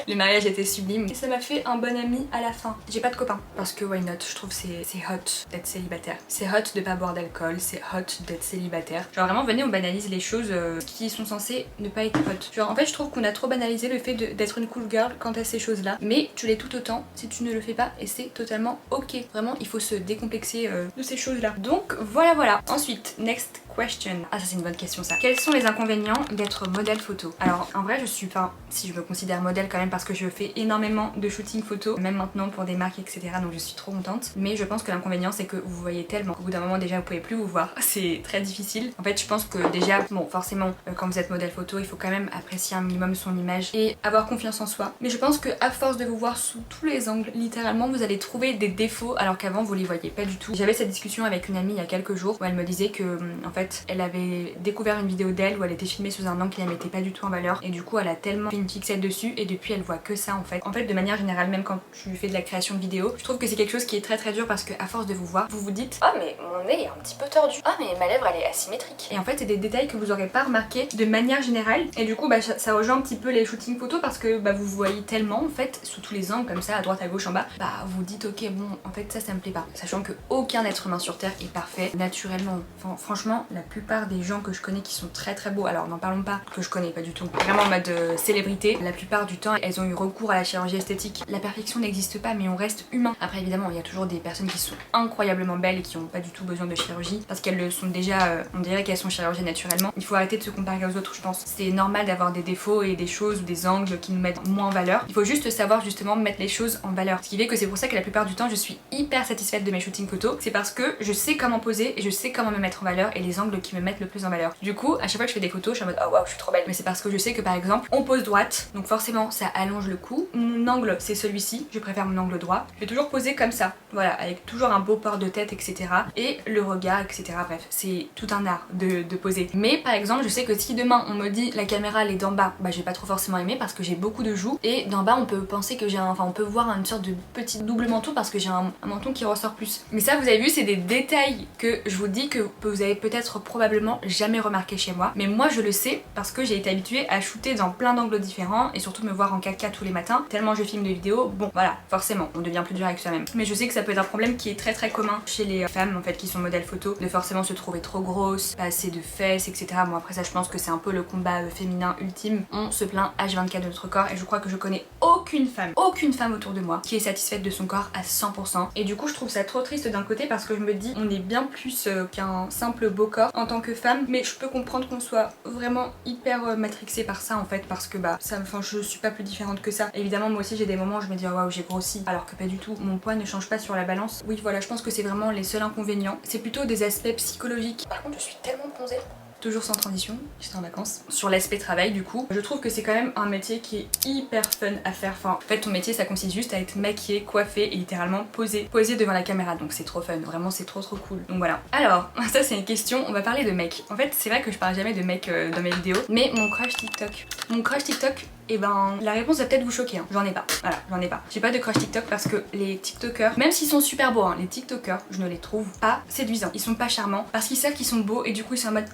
Le mariage était sublime et ça m'a fait un bon ami à la fin. J'ai pas de copain parce que why not, je trouve c'est hot d'être célibataire. C'est hot de pas boire d'alcool, c'est hot d'être célibataire. Genre vraiment venez on banalise les choses qui sont censées ne pas être hot. Genre en fait je trouve qu'on a trop banalisé le fait d'être une cool girl quant à ces choses là. Mais tu l'es tout autant si tu ne le fais pas et c'est totalement ok. Vraiment il faut se décomplexer de ces choses là. Donc voilà. Ensuite, next question. Ah ça c'est une bonne question ça. Quels sont les inconvénients d'être modèle photo? Alors en vrai je suis pas, si je me considère modèle quand même parce que je fais énormément de shooting photo, même maintenant pour des marques etc. Donc je suis trop contente. Mais je pense que l'inconvénient c'est que vous voyez tellement qu'au bout d'un moment déjà vous pouvez plus vous voir. C'est très difficile. En fait je pense que déjà, bon forcément quand vous êtes modèle photo il faut quand même apprécier un minimum son image et avoir confiance en soi. Mais je pense que à force de vous voir sous tous les angles, littéralement vous allez trouver des défauts alors qu'avant vous les voyez pas du tout. J'avais cette discussion avec une amie il y a quelques jours où elle me disait que en fait fait elle avait découvert une vidéo d'elle où elle était filmée sous un angle qui la mettait pas du tout en valeur et du coup elle a tellement fait une fixette dessus et depuis elle voit que ça en fait. En fait de manière générale même quand tu fais de la création de vidéos, je trouve que c'est quelque chose qui est très dur parce que à force de vous voir, vous vous dites ah mais mon nez est un petit peu tordu, ah mais ma lèvre elle est asymétrique. Et en fait c'est des détails que vous aurez pas remarqué de manière générale et du coup bah ça rejoint un petit peu les shootings photos parce que bah vous voyez tellement en fait sous tous les angles comme ça à droite à gauche en bas, bah vous dites ok bon en fait ça me plaît pas. Sachant que aucun être humain sur terre est parfait naturellement. Enfin, franchement la plupart des gens que je connais qui sont très beaux, alors n'en parlons pas que je connais pas du tout, vraiment en mode célébrité, la plupart du temps elles ont eu recours à la chirurgie esthétique. La perfection n'existe pas mais on reste humain. Après évidemment il y a toujours des personnes qui sont incroyablement belles et qui ont pas du tout besoin de chirurgie parce qu'elles le sont déjà, on dirait qu'elles sont chirurgiées naturellement. Il faut arrêter de se comparer aux autres je pense. C'est normal d'avoir des défauts et des choses ou des angles qui nous mettent moins en valeur. Il faut juste savoir justement mettre les choses en valeur. Ce qui fait que c'est pour ça que la plupart du temps je suis hyper satisfaite de mes shootings photos. C'est parce que je sais comment poser et je sais comment me mettre en valeur et les angles qui me mettent le plus en valeur. Du coup à chaque fois que je fais des photos je suis en mode oh waouh je suis trop belle. Mais c'est parce que je sais que par exemple on pose droite donc forcément ça allonge le cou. Mon angle c'est celui-ci, je préfère mon angle droit. Je vais toujours poser comme ça, voilà, avec toujours un beau port de tête etc. Et le regard etc. Bref c'est tout un art de poser. Mais par exemple je sais que si demain on me dit la caméra elle est d'en bas, bah j'ai pas trop forcément aimé parce que j'ai beaucoup de joues et d'en bas on peut penser que j'ai on peut voir une sorte de petit double menton parce que j'ai un menton qui ressort plus. Mais ça vous avez vu c'est des détails que je vous dis que vous avez peut-être probablement jamais remarqué chez moi. Mais moi je le sais parce que j'ai été habituée à shooter dans plein d'angles différents et surtout me voir en 4K tous les matins tellement je filme des vidéos. Bon voilà forcément on devient plus dur avec soi-même. Mais je sais que ça peut être un problème qui est très commun chez les femmes en fait qui sont modèles photo, de forcément se trouver trop grosse, pas assez de fesses etc. Bon après ça je pense que c'est un peu le combat féminin ultime. On se plaint H24 de notre corps et je crois que je connais aucune femme autour de moi qui est satisfaite de son corps à 100%. Et du coup je trouve ça trop triste d'un côté parce que je me dis on est bien plus qu'un simple beau corps en tant que femme, mais je peux comprendre qu'on soit vraiment hyper matrixé par ça en fait parce que bah ça, enfin je suis pas plus différente que ça. Évidemment moi aussi j'ai des moments où je me dis oh, waouh j'ai grossi alors que pas du tout, mon poids ne change pas sur la balance. Oui voilà je pense que c'est vraiment les seuls inconvénients, c'est plutôt des aspects psychologiques. Par contre je suis tellement bronzée. Toujours sans transition, j'étais en vacances. Sur l'aspect travail du coup, je trouve que c'est quand même un métier qui est hyper fun à faire. Enfin, en fait ton métier ça consiste juste à être maquillée, coiffée et littéralement posée devant la caméra. Donc c'est trop fun, vraiment c'est trop cool. Donc voilà. Alors, ça c'est une question, on va parler de mec. En fait c'est vrai que je parle jamais de mec dans mes vidéos, mais mon crush TikTok. Mon crush TikTok, et ben la réponse va peut-être vous choquer, hein. J'en ai pas, voilà, j'en ai pas. J'ai pas de crush TikTok parce que les TikTokers, même s'ils sont super beaux, hein, les TikTokers, je ne les trouve pas séduisants. Ils sont pas charmants parce qu'ils savent qu'ils sont beaux et du coup ils sont en mode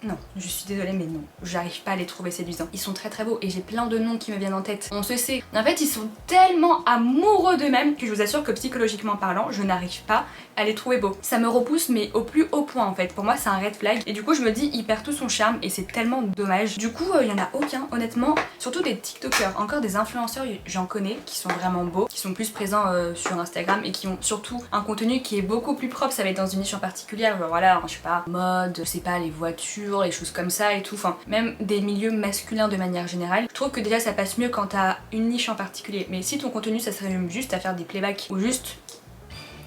non, je suis désolée mais non, j'arrive pas à les trouver séduisants. Ils sont très beaux et j'ai plein de noms qui me viennent en tête. On se sait. En fait, ils sont tellement amoureux d'eux-mêmes que je vous assure que psychologiquement parlant, je n'arrive pas à les trouver beaux. Ça me repousse mais au plus haut point en fait. Pour moi, c'est un red flag et du coup, je me dis il perd tout son charme et c'est tellement dommage. Du coup, il y en a aucun honnêtement, surtout des TikTokers, encore des influenceurs, j'en connais qui sont vraiment beaux, qui sont plus présents sur Instagram et qui ont surtout un contenu qui est beaucoup plus propre. Ça va être dans une niche en particulier, genre voilà, je sais pas, mode, je sais pas, les voitures, les choses comme ça et tout, enfin même des milieux masculins de manière générale. Je trouve que déjà ça passe mieux quand t'as une niche en particulier, mais si ton contenu ça serait juste à faire des playbacks ou juste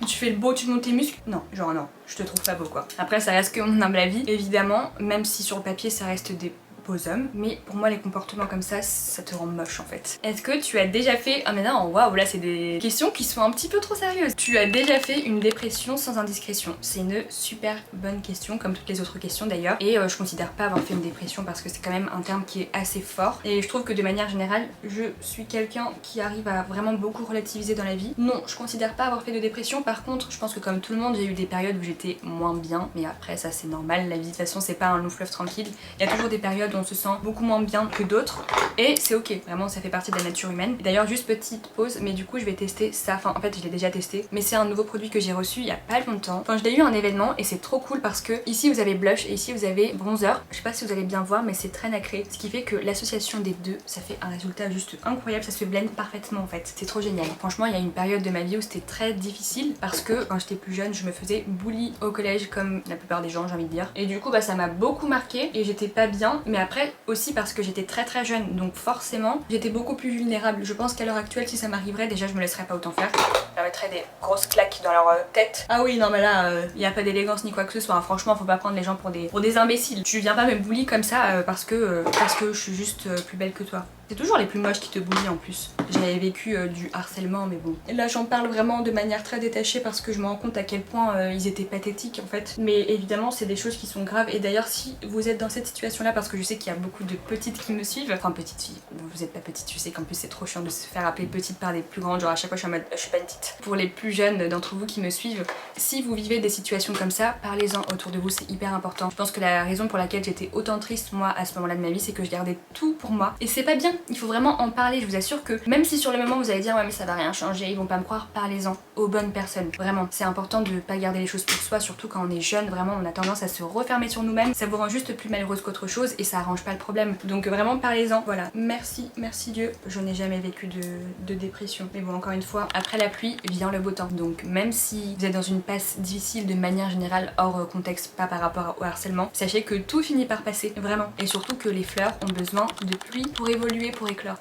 tu fais le beau, tu montes tes muscles, non, genre non, je te trouve pas beau quoi. Après ça reste que mon humble avis, évidemment, même si sur le papier ça reste des beaux hommes, mais pour moi les comportements comme ça te rend moche en fait. Est-ce que tu as déjà fait... Ah mais non, waouh, là c'est des questions qui sont un petit peu trop sérieuses. Tu as déjà fait une dépression sans indiscrétion? C'est une super bonne question, comme toutes les autres questions d'ailleurs, et je considère pas avoir fait une dépression parce que c'est quand même un terme qui est assez fort, et je trouve que de manière générale, je suis quelqu'un qui arrive à vraiment beaucoup relativiser dans la vie. Non, je considère pas avoir fait de dépression, par contre, je pense que comme tout le monde, j'ai eu des périodes où j'étais moins bien, mais après ça c'est normal, la vie de toute façon c'est pas un long fleuve tranquille, il y a toujours des périodes on se sent beaucoup moins bien que d'autres et c'est ok, vraiment ça fait partie de la nature humaine. D'ailleurs juste petite pause, mais du coup je vais tester ça, enfin en fait je l'ai déjà testé, mais c'est un nouveau produit que j'ai reçu il y a pas longtemps. Enfin je l'ai eu à un événement et c'est trop cool parce que ici vous avez blush et ici vous avez bronzer. Je sais pas si vous allez bien voir mais c'est très nacré, ce qui fait que l'association des deux ça fait un résultat juste incroyable, ça se blende parfaitement en fait, c'est trop génial. Franchement il y a une période de ma vie où c'était très difficile parce que quand j'étais plus jeune je me faisais bully au collège comme la plupart des gens j'ai envie de dire, et du coup bah ça m'a beaucoup marqué et j'étais pas bien, mais après aussi parce que j'étais très jeune donc forcément j'étais beaucoup plus vulnérable. Je pense qu'à l'heure actuelle si ça m'arriverait déjà je me laisserais pas autant faire, je leur mettrais des grosses claques dans leur tête. Ah oui non mais là y a pas d'élégance ni quoi que ce soit, hein. Franchement faut pas prendre les gens pour des imbéciles. Tu viens pas me bully comme ça parce que je suis juste plus belle que toi. C'est toujours les plus moches qui te bully en plus. J'avais vécu du harcèlement mais bon. Et là j'en parle vraiment de manière très détachée parce que je me rends compte à quel point ils étaient pathétiques en fait. Mais évidemment c'est des choses qui sont graves et d'ailleurs si vous êtes dans cette situation là, parce que je sais qu'il y a beaucoup de petites qui me suivent, enfin petites filles, vous êtes pas petites, je sais qu'en plus c'est trop chiant de se faire appeler petite par des plus grandes, genre à chaque fois je suis en mode je suis pas une petite. Pour les plus jeunes d'entre vous qui me suivent, si vous vivez des situations comme ça, parlez-en autour de vous, c'est hyper important. Je pense que la raison pour laquelle j'étais autant triste moi à ce moment là de ma vie, c'est que je gardais tout pour moi et c'est pas bien, il faut vraiment en parler. Je vous assure que même si sur le moment vous allez dire ouais mais ça va rien changer, ils vont pas me croire, parlez-en aux bonnes personnes, vraiment. C'est important de pas garder les choses pour soi, surtout quand on est jeune, vraiment on a tendance à se refermer sur nous-mêmes, ça vous rend juste plus malheureuse qu'autre chose et ça arrange pas le problème. Donc vraiment parlez-en, voilà. Merci Dieu, je n'ai jamais vécu de dépression. Mais bon, encore une fois, après la pluie vient le beau temps. Donc même si vous êtes dans une passe difficile de manière générale, hors contexte, pas par rapport au harcèlement, sachez que tout finit par passer, vraiment. Et surtout que les fleurs ont besoin de pluie pour évoluer, pour éclore.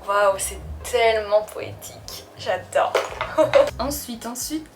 Waouh, c'est tellement poétique. J'adore. Ensuite,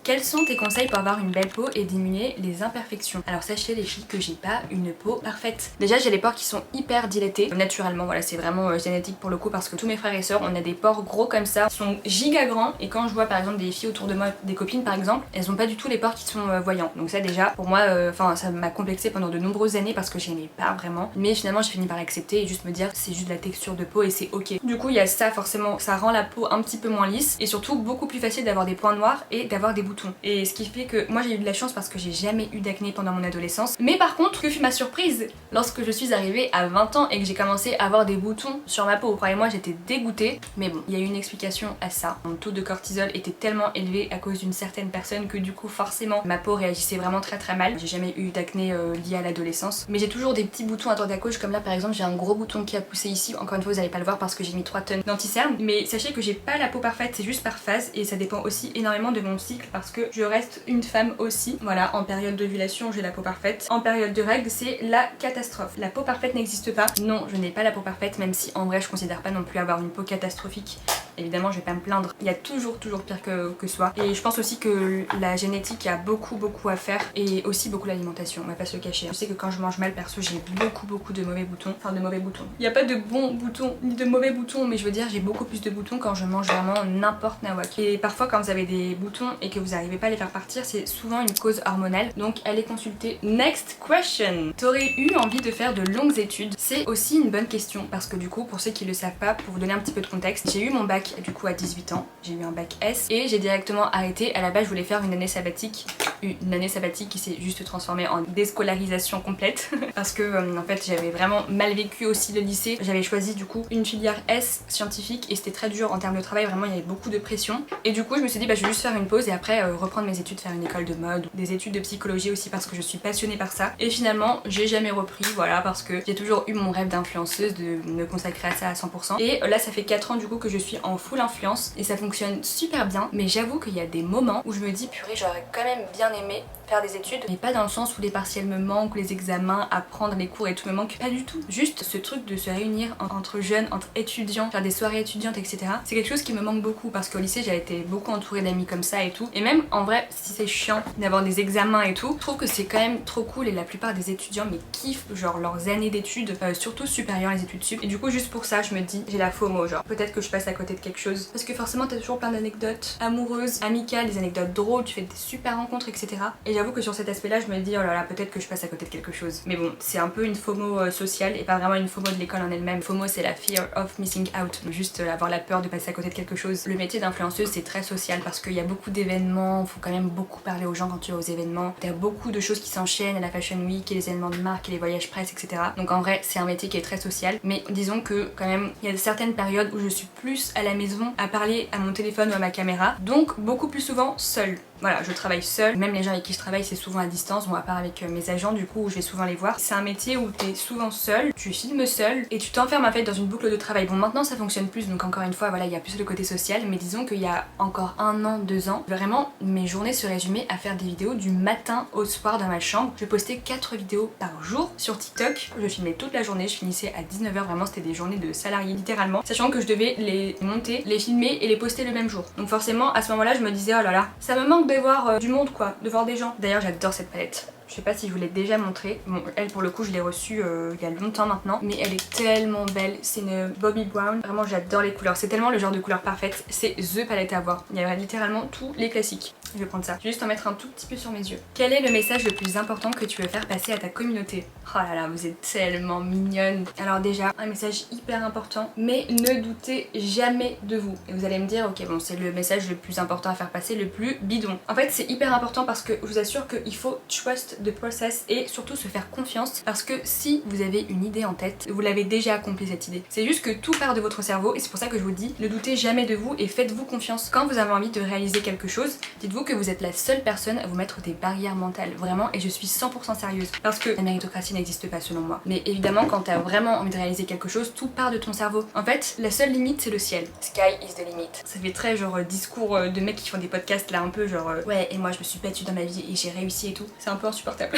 quels sont tes conseils pour avoir une belle peau et diminuer les imperfections? Alors sachez les filles que j'ai pas une peau parfaite. Déjà j'ai les pores qui sont hyper dilatés naturellement, voilà c'est vraiment génétique pour le coup parce que tous mes frères et sœurs on a des pores gros comme ça, ils sont giga grands et quand je vois par exemple des filles autour de moi, des copines par exemple, elles ont pas du tout les pores qui sont voyants. Donc ça déjà pour moi, enfin ça m'a complexé pendant de nombreuses années parce que j'aimais pas vraiment. Mais finalement j'ai fini par l'accepter et juste me dire c'est juste de la texture de peau et c'est ok. Du coup il y a ça forcément, ça rend la peau un petit peu moins lisse et surtout beaucoup plus facile d'avoir des points noirs et d'avoir des boutons. Et ce qui fait que moi j'ai eu de la chance parce que j'ai jamais eu d'acné pendant mon adolescence. Mais par contre, que fut ma surprise lorsque je suis arrivée à 20 ans et que j'ai commencé à avoir des boutons sur ma peau. Croyez-moi, j'étais dégoûtée. Mais bon, il y a eu une explication à ça. Mon taux de cortisol était tellement élevé à cause d'une certaine personne que du coup forcément ma peau réagissait vraiment très mal. J'ai jamais eu d'acné lié à l'adolescence. Mais j'ai toujours des petits boutons à droite à gauche, comme là par exemple j'ai un gros bouton qui a poussé ici. Encore une fois vous allez pas le voir parce que j'ai mis 3 tonnes d'anti-cerne. Mais sachez que j'ai pas la peau parfaite, c'est juste par phase et ça dépend aussi énormément de mon cycle parce que je reste une femme aussi. Voilà, en période d'ovulation j'ai la peau parfaite. En période de règles c'est la catastrophe. La peau parfaite n'existe pas. Non, je n'ai pas la peau parfaite même si en vrai je considère pas non plus avoir une peau catastrophique. Évidemment je vais pas me plaindre, il y a toujours pire que soi. Et je pense aussi que la génétique a beaucoup à faire et aussi beaucoup l'alimentation, on va pas se le cacher. Je sais que quand je mange mal perso j'ai beaucoup de mauvais boutons. Enfin de mauvais boutons. Il n'y a pas de bons boutons ni de mauvais boutons mais je veux dire j'ai beaucoup plus de boutons quand je mange vraiment n'importe nawak. Et parfois quand vous avez des boutons et que vous n'arrivez pas à les faire partir c'est souvent une cause hormonale donc allez consulter. Next question. T'aurais eu envie de faire de longues études? C'est aussi une bonne question parce que du coup pour ceux qui le savent pas, pour vous donner un petit peu de contexte, j'ai eu mon bac du coup à 18 ans, j'ai eu un bac S et j'ai directement arrêté. À la base je voulais faire une année sabbatique qui s'est juste transformée en déscolarisation complète parce que en fait j'avais vraiment mal vécu aussi le lycée. J'avais choisi du coup une filière S scientifique et c'était très dur en termes de travail, vraiment il y avait beaucoup de pression et du coup je me suis dit bah je vais juste faire une pause et après reprendre mes études, faire une école de mode, des études de psychologie aussi parce que je suis passionnée par ça et finalement j'ai jamais repris, voilà, parce que j'ai toujours eu mon rêve d'influenceuse, de me consacrer à ça à 100% et là ça fait 4 ans du coup que je suis en full influence et ça fonctionne super bien mais j'avoue qu'il y a des moments où je me dis purée j'aurais quand même bien aimé faire des études mais pas dans le sens où les partiels me manquent, les examens, apprendre les cours et tout me manque, pas du tout. Juste ce truc de se réunir entre jeunes, entre étudiants, faire des soirées étudiantes etc. C'est quelque chose qui me manque beaucoup parce qu'au lycée j'ai été beaucoup entourée d'amis comme ça et tout et même en vrai si c'est chiant d'avoir des examens et tout, je trouve que c'est quand même trop cool et la plupart des étudiants mais kiffent genre leurs années d'études, surtout supérieures les études sup et du coup juste pour ça je me dis j'ai la FOMO, genre peut-être que je passe à côté de quelque chose parce que forcément t'as toujours plein d'anecdotes amoureuses, amicales, des anecdotes drôles, tu fais des super rencontres etc. Et j'avoue que sur cet aspect là je me dis oh là là peut-être que je passe à côté de quelque chose mais bon c'est un peu une FOMO sociale et pas vraiment une FOMO de l'école en elle-même. FOMO c'est la fear of missing out, juste avoir la peur de passer à côté de quelque chose. Le métier d'influenceuse c'est très social parce qu'il y a beaucoup d'événements, faut quand même beaucoup parler aux gens quand tu vas aux événements, t'as beaucoup de choses qui s'enchaînent, la fashion week et les événements de marque et les voyages presse etc. Donc en vrai c'est un métier qui est très social mais disons que quand même il y a certaines périodes où je suis plus à la maison à parler à mon téléphone ou à ma caméra donc beaucoup plus souvent seule. Voilà, je travaille seule, même les gens avec qui je travaille c'est souvent à distance, bon à part avec mes agents du coup où je vais souvent les voir. C'est un métier où t'es souvent seule, tu filmes seule et tu t'enfermes en fait dans une boucle de travail. Bon maintenant ça fonctionne plus donc encore une fois voilà il y a plus le côté social mais disons qu'il y a encore 1 an, 2 ans, vraiment mes journées se résumaient à faire des vidéos du matin au soir dans ma chambre. Je postais 4 vidéos par jour sur TikTok, je filmais toute la journée, je finissais à 19 h, vraiment c'était des journées de salarié littéralement, sachant que je devais les monter, les filmer et les poster le même jour. Donc forcément à ce moment là je me disais oh là là ça me manque de voir du monde quoi, de voir des gens. D'ailleurs j'adore cette palette. Je sais pas si je vous l'ai déjà montré. Bon, elle pour le coup je l'ai reçue il y a longtemps maintenant, mais elle est tellement belle. C'est une Bobbi Brown. Vraiment j'adore les couleurs. C'est tellement le genre de couleur parfaite. C'est THE palette à avoir. Il y a littéralement tous les classiques. Je vais prendre ça. Je vais juste en mettre un tout petit peu sur mes yeux. Quel est le message le plus important que tu veux faire passer à ta communauté? Oh là là, vous êtes tellement mignonne. Alors déjà, un message hyper important, mais ne doutez jamais de vous. Et vous allez me dire, ok bon c'est le message le plus important à faire passer, le plus bidon. En fait c'est hyper important parce que je vous assure qu'il faut trust the process et surtout se faire confiance parce que si vous avez une idée en tête, vous l'avez déjà accompli cette idée. C'est juste que tout part de votre cerveau et c'est pour ça que je vous dis, ne doutez jamais de vous et faites-vous confiance. Quand vous avez envie de réaliser quelque chose, dites-vous que vous êtes la seule personne à vous mettre des barrières mentales, vraiment, et je suis 100% sérieuse. Parce que la méritocratie n'existe pas selon moi. Mais évidemment, quand t'as vraiment envie de réaliser quelque chose, tout part de ton cerveau. En fait, la seule limite, c'est le ciel. Sky is the limit. Ça fait très genre discours de mecs qui font des podcasts là, un peu genre ouais, et moi je me suis battue dans ma vie et j'ai réussi et tout. C'est un peu insupportable.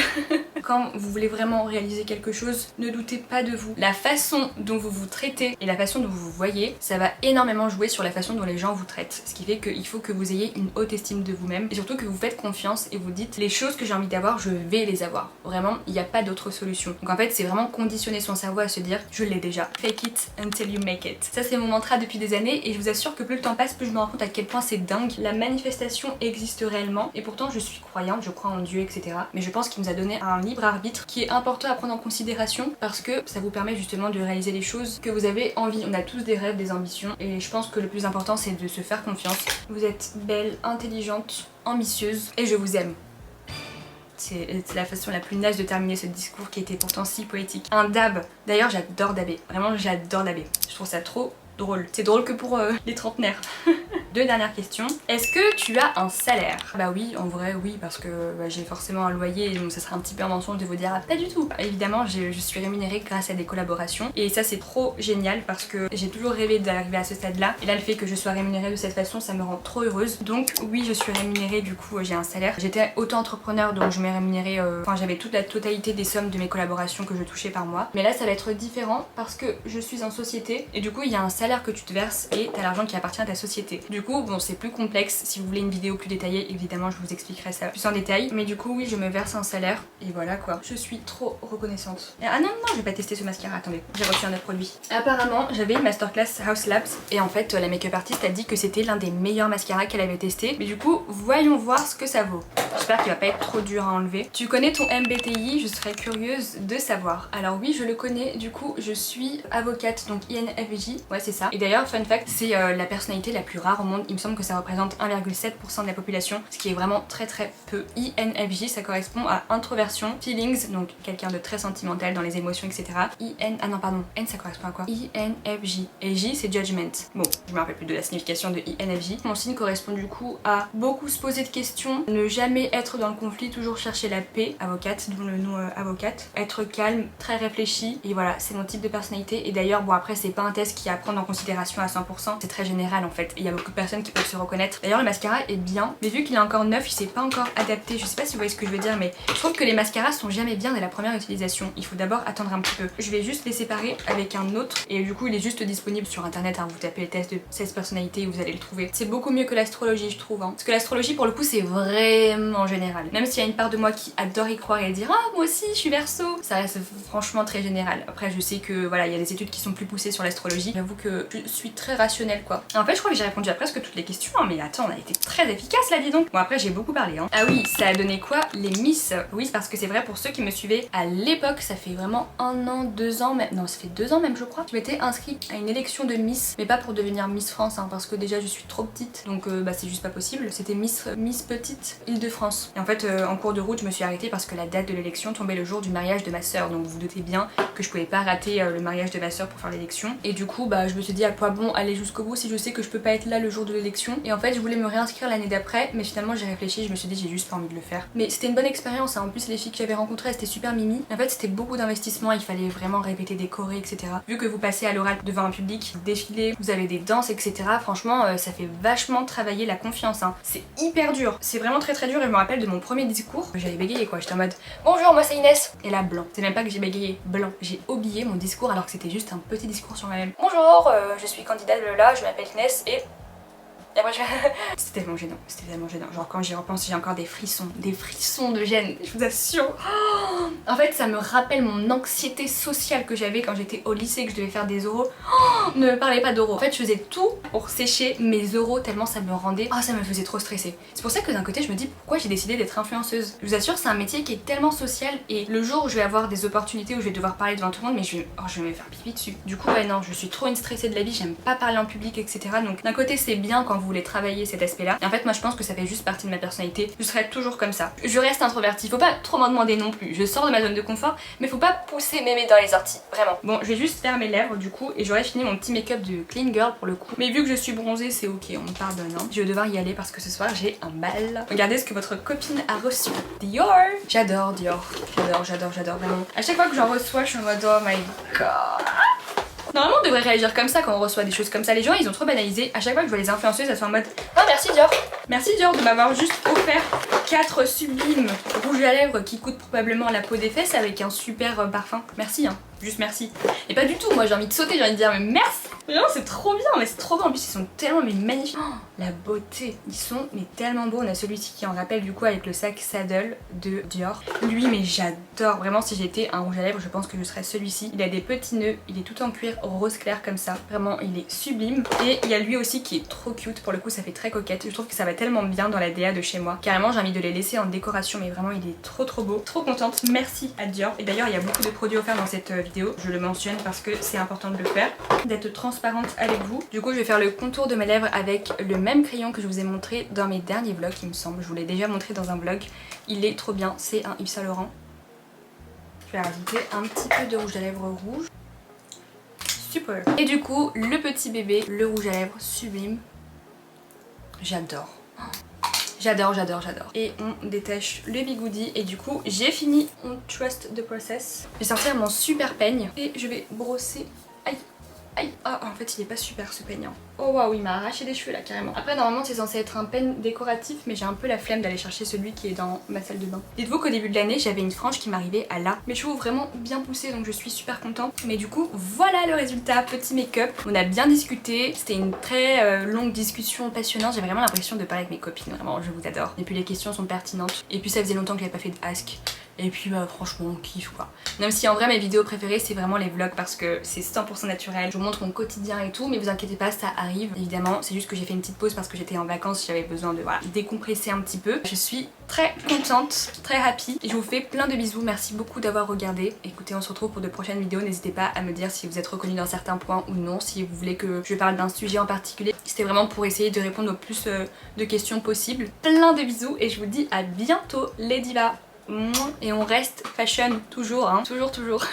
Quand vous voulez vraiment réaliser quelque chose, ne doutez pas de vous. La façon dont vous vous traitez et la façon dont vous vous voyez, ça va énormément jouer sur la façon dont les gens vous traitent. Ce qui fait qu'il faut que vous ayez une haute estime de vous-même et surtout que vous faites confiance et vous dites les choses que j'ai envie d'avoir, je vais les avoir. Vraiment, il n'y a pas d'autre solution. Donc en fait, c'est vraiment conditionner son cerveau à se dire je l'ai déjà. Fake it until you make it. Ça c'est mon mantra depuis des années et je vous assure que plus le temps passe, plus je me rends compte à quel point c'est dingue. La manifestation existe réellement et pourtant je suis croyante, je crois en Dieu, etc. Mais je pense qu'il nous a donné un libre arbitre qui est important à prendre en considération parce que ça vous permet justement de réaliser les choses que vous avez envie. On a tous des rêves, des ambitions et je pense que le plus important c'est de se faire confiance. Vous êtes belle, intelligente, ambitieuse et je vous aime. C'est la façon la plus naze de terminer ce discours qui était pourtant si poétique. Un dab. D'ailleurs j'adore dabber. Vraiment j'adore dabber. Je trouve ça trop drôle. C'est drôle que pour les trentenaires. Deux dernières questions. Est-ce que tu as un salaire? Bah oui, en vrai oui, parce que j'ai forcément un loyer, donc ça serait un petit peu un mensonge de vous dire ah, pas du tout. Évidemment, je suis rémunérée grâce à des collaborations et ça c'est trop génial parce que j'ai toujours rêvé d'arriver à ce stade-là et là le fait que je sois rémunérée de cette façon, ça me rend trop heureuse. Donc oui, je suis rémunérée, du coup j'ai un salaire. J'étais auto-entrepreneur donc je m'ai rémunérée, enfin j'avais toute la totalité des sommes de mes collaborations que je touchais par mois. Mais là ça va être différent parce que je suis en société et du coup il y a un salaire que tu te verses et t'as l'argent qui appartient à ta société. Du coup bon c'est plus complexe, si vous voulez une vidéo plus détaillée évidemment je vous expliquerai ça plus en détail, mais du coup oui je me verse un salaire et voilà quoi. Je suis trop reconnaissante. Et, ah non je vais pas tester ce mascara, attendez, j'ai reçu un autre produit. Apparemment j'avais une masterclass House Labs et en fait la make-up artiste a dit que c'était l'un des meilleurs mascaras qu'elle avait testé, mais du coup voyons voir ce que ça vaut. J'espère qu'il va pas être trop dur à enlever. Tu connais ton MBTI? Je serais curieuse de savoir. Alors oui je le connais, du coup je suis avocate, donc INFJ, ouais c'est ça. Et d'ailleurs fun fact, c'est la personnalité la plus rare au monde, il me semble que ça représente 1,7% de la population, ce qui est vraiment très peu. INFJ ça correspond à introversion, feelings, donc quelqu'un de très sentimental dans les émotions etc. Ah non pardon, N ça correspond à quoi? INFJ. Et J c'est judgment. Bon, je me rappelle plus de la signification de INFJ. Mon signe correspond du coup à beaucoup se poser de questions, ne jamais être dans le conflit, toujours chercher la paix, avocate, d'où le nom avocate, être calme, très réfléchi, et voilà, c'est mon type de personnalité. Et d'ailleurs bon après c'est pas un test qui est à prendre en considération à 100%, c'est très général en fait, et il y a beaucoup de personnes qui peuvent se reconnaître. D'ailleurs le mascara est bien, mais vu qu'il est encore neuf, il s'est pas encore adapté, je sais pas si vous voyez ce que je veux dire, mais je trouve que les mascaras sont jamais bien dès la première utilisation, il faut d'abord attendre un petit peu. Je vais juste les séparer avec un autre, et du coup il est juste disponible sur internet, hein. Vous tapez les tests de 16 personnalités et vous allez le trouver. C'est beaucoup mieux que l'astrologie je trouve, hein. Parce que l'astrologie pour le coup c'est vraiment général, même s'il y a une part de moi qui adore y croire et dire ah moi aussi je suis Verseau, ça reste franchement très général. Après je sais que voilà il y a des études qui sont plus poussées sur l'astrologie, j'avoue que je suis très rationnelle quoi. En fait je crois que j'ai répondu à presque toutes les questions, hein, mais attends on a été très efficace là dis donc. Bon après j'ai beaucoup parlé hein. Ah oui ça a donné quoi? Les Miss. Oui parce que c'est vrai pour ceux qui me suivaient à l'époque, ça fait vraiment 1 an, 2 ans même, non ça fait 2 ans même je crois. Je m'étais inscrite à une élection de Miss, mais pas pour devenir Miss France hein, parce que déjà je suis trop petite, donc bah c'est juste pas possible. C'était Miss Petite Île-de-France. Et en fait en cours de route je me suis arrêtée parce que la date de l'élection tombait le jour du mariage de ma soeur, donc vous vous doutez bien que je pouvais pas rater le mariage de ma soeur pour faire l'élection. Et du coup bah je me suis dit à quoi bon aller jusqu'au bout si je sais que je peux pas être là le jour de l'élection. Et en fait je voulais me réinscrire l'année d'après, mais finalement j'ai réfléchi, je me suis dit j'ai juste pas envie de le faire. Mais c'était une bonne expérience hein. En plus les filles que j'avais rencontrées c'était super mimi. En fait c'était beaucoup d'investissement, il fallait vraiment répéter des chorés etc. Vu que vous passez à l'oral devant un public, vous défilez, vous avez des danses etc. Franchement ça fait vachement travailler la confiance hein. C'est hyper dur, c'est vraiment très dur. Et je me rappelle de mon premier discours, j'avais bégayé quoi, j'étais en mode bonjour moi c'est Inès, et là blanc. C'est même pas que j'ai bégayé, blanc. J'ai oublié mon discours alors que c'était juste un petit discours sur moi-même. Bonjour, je suis candidate là, je m'appelle Inès et Et après je fais c'était tellement gênant, c'était tellement gênant. Genre quand j'y repense j'ai encore des frissons de gêne, je vous assure. Oh, en fait ça me rappelle mon anxiété sociale que j'avais quand j'étais au lycée, que je devais faire des oraux. Oh, ne me parlez pas d'oraux. En fait je faisais tout pour sécher mes oraux tellement ça me rendait, ça me faisait trop stresser. C'est pour ça que d'un côté je me dis pourquoi j'ai décidé d'être influenceuse. Je vous assure c'est un métier qui est tellement social et le jour où je vais avoir des opportunités où je vais devoir parler devant tout le monde, mais je vais me faire pipi dessus. Du coup ouais non, je suis trop une stressée de la vie, j'aime pas parler en public etc. Donc d'un côté c'est bien quand vous voulez travailler cet aspect là. Et en fait moi je pense que ça fait juste partie de ma personnalité. Je serai toujours comme ça. Je reste introvertie, faut pas trop m'en demander non plus. Je sors de ma zone de confort mais faut pas pousser mémé dans les orties, vraiment. Bon je vais juste faire mes lèvres du coup et j'aurai fini mon petit make-up de clean girl pour le coup. Mais vu que je suis bronzée c'est ok, on me pardonne hein. Je vais devoir y aller parce que ce soir j'ai un bal. Regardez ce que votre copine a reçu. Dior. J'adore Dior. J'adore vraiment. À chaque fois que j'en reçois je suis en mode oh my god. Normalement on devrait réagir comme ça quand on reçoit des choses comme ça. Les gens ils ont trop banalisé. À chaque fois que je vois les influenceuses elles sont en mode oh merci Dior. Merci Dior de m'avoir juste offert 4 sublimes rouges à lèvres qui coûtent probablement la peau des fesses avec un super parfum. Merci hein. Juste merci. Et pas du tout, moi j'ai envie de sauter, j'ai envie de dire mais merci. Vraiment c'est trop bien, mais c'est trop beau. En plus ils sont tellement mais magnifiques. Oh, la beauté, ils sont mais tellement beaux. On a celui-ci qui en rappelle du coup avec le sac Saddle de Dior. Lui mais j'adore, vraiment si j'étais un rouge à lèvres je pense que je serais celui-ci. Il a des petits nœuds, il est tout en cuir rose clair comme ça. Vraiment il est sublime. Et il y a lui aussi qui est trop cute, pour le coup ça fait très coquette. Je trouve que ça va tellement bien dans la DA de chez moi. Carrément j'ai envie de les laisser en décoration mais vraiment il est trop beau. Trop contente, merci à Dior. Et d'ailleurs il y a beaucoup de produits offerts dans cette vidéo. Je le mentionne parce que c'est important de le faire, d'être transparente avec vous. Du coup je vais faire le contour de mes lèvres avec le même crayon que je vous ai montré dans mes derniers vlogs il me semble. Je vous l'ai déjà montré dans un vlog. Il est trop bien, c'est un Yves Saint Laurent. Je vais rajouter un petit peu de rouge à lèvres rouge. Super. Et du coup le petit bébé, le rouge à lèvres sublime. J'adore. J'adore. Et on détache le bigoudi et du coup j'ai fini. On trust the process. Je vais sortir mon super peigne et je vais brosser. Aïe. Ah en fait il est pas super ce peigne. Oh waouh il m'a arraché des cheveux là carrément. Après normalement c'est censé être un peigne décoratif mais j'ai un peu la flemme d'aller chercher celui qui est dans ma salle de bain. Dites-vous qu'au début de l'année j'avais une frange qui m'arrivait à là. Mes cheveux vraiment bien poussés donc je suis super contente. Mais du coup voilà le résultat, petit make-up. On a bien discuté, c'était une très longue discussion passionnante. J'ai vraiment l'impression de parler avec mes copines, vraiment je vous adore. Et puis les questions sont pertinentes. Et puis ça faisait longtemps que j'avais pas fait de ask. Et puis bah franchement on kiffe quoi. Même si en vrai mes vidéos préférées c'est vraiment les vlogs parce que c'est 100% naturel. Je vous montre mon quotidien et tout mais vous inquiétez pas ça arrive évidemment. C'est juste que j'ai fait une petite pause parce que j'étais en vacances, j'avais besoin de voilà, décompresser un petit peu. Je suis très contente, très happy. Et je vous fais plein de bisous, merci beaucoup d'avoir regardé. Écoutez on se retrouve pour de prochaines vidéos. N'hésitez pas à me dire si vous êtes reconnu dans certains points ou non. Si vous voulez que je parle d'un sujet en particulier. C'était vraiment pour essayer de répondre au plus de questions possibles. Plein de bisous et je vous dis à bientôt les divas. Et on reste fashion toujours hein, toujours.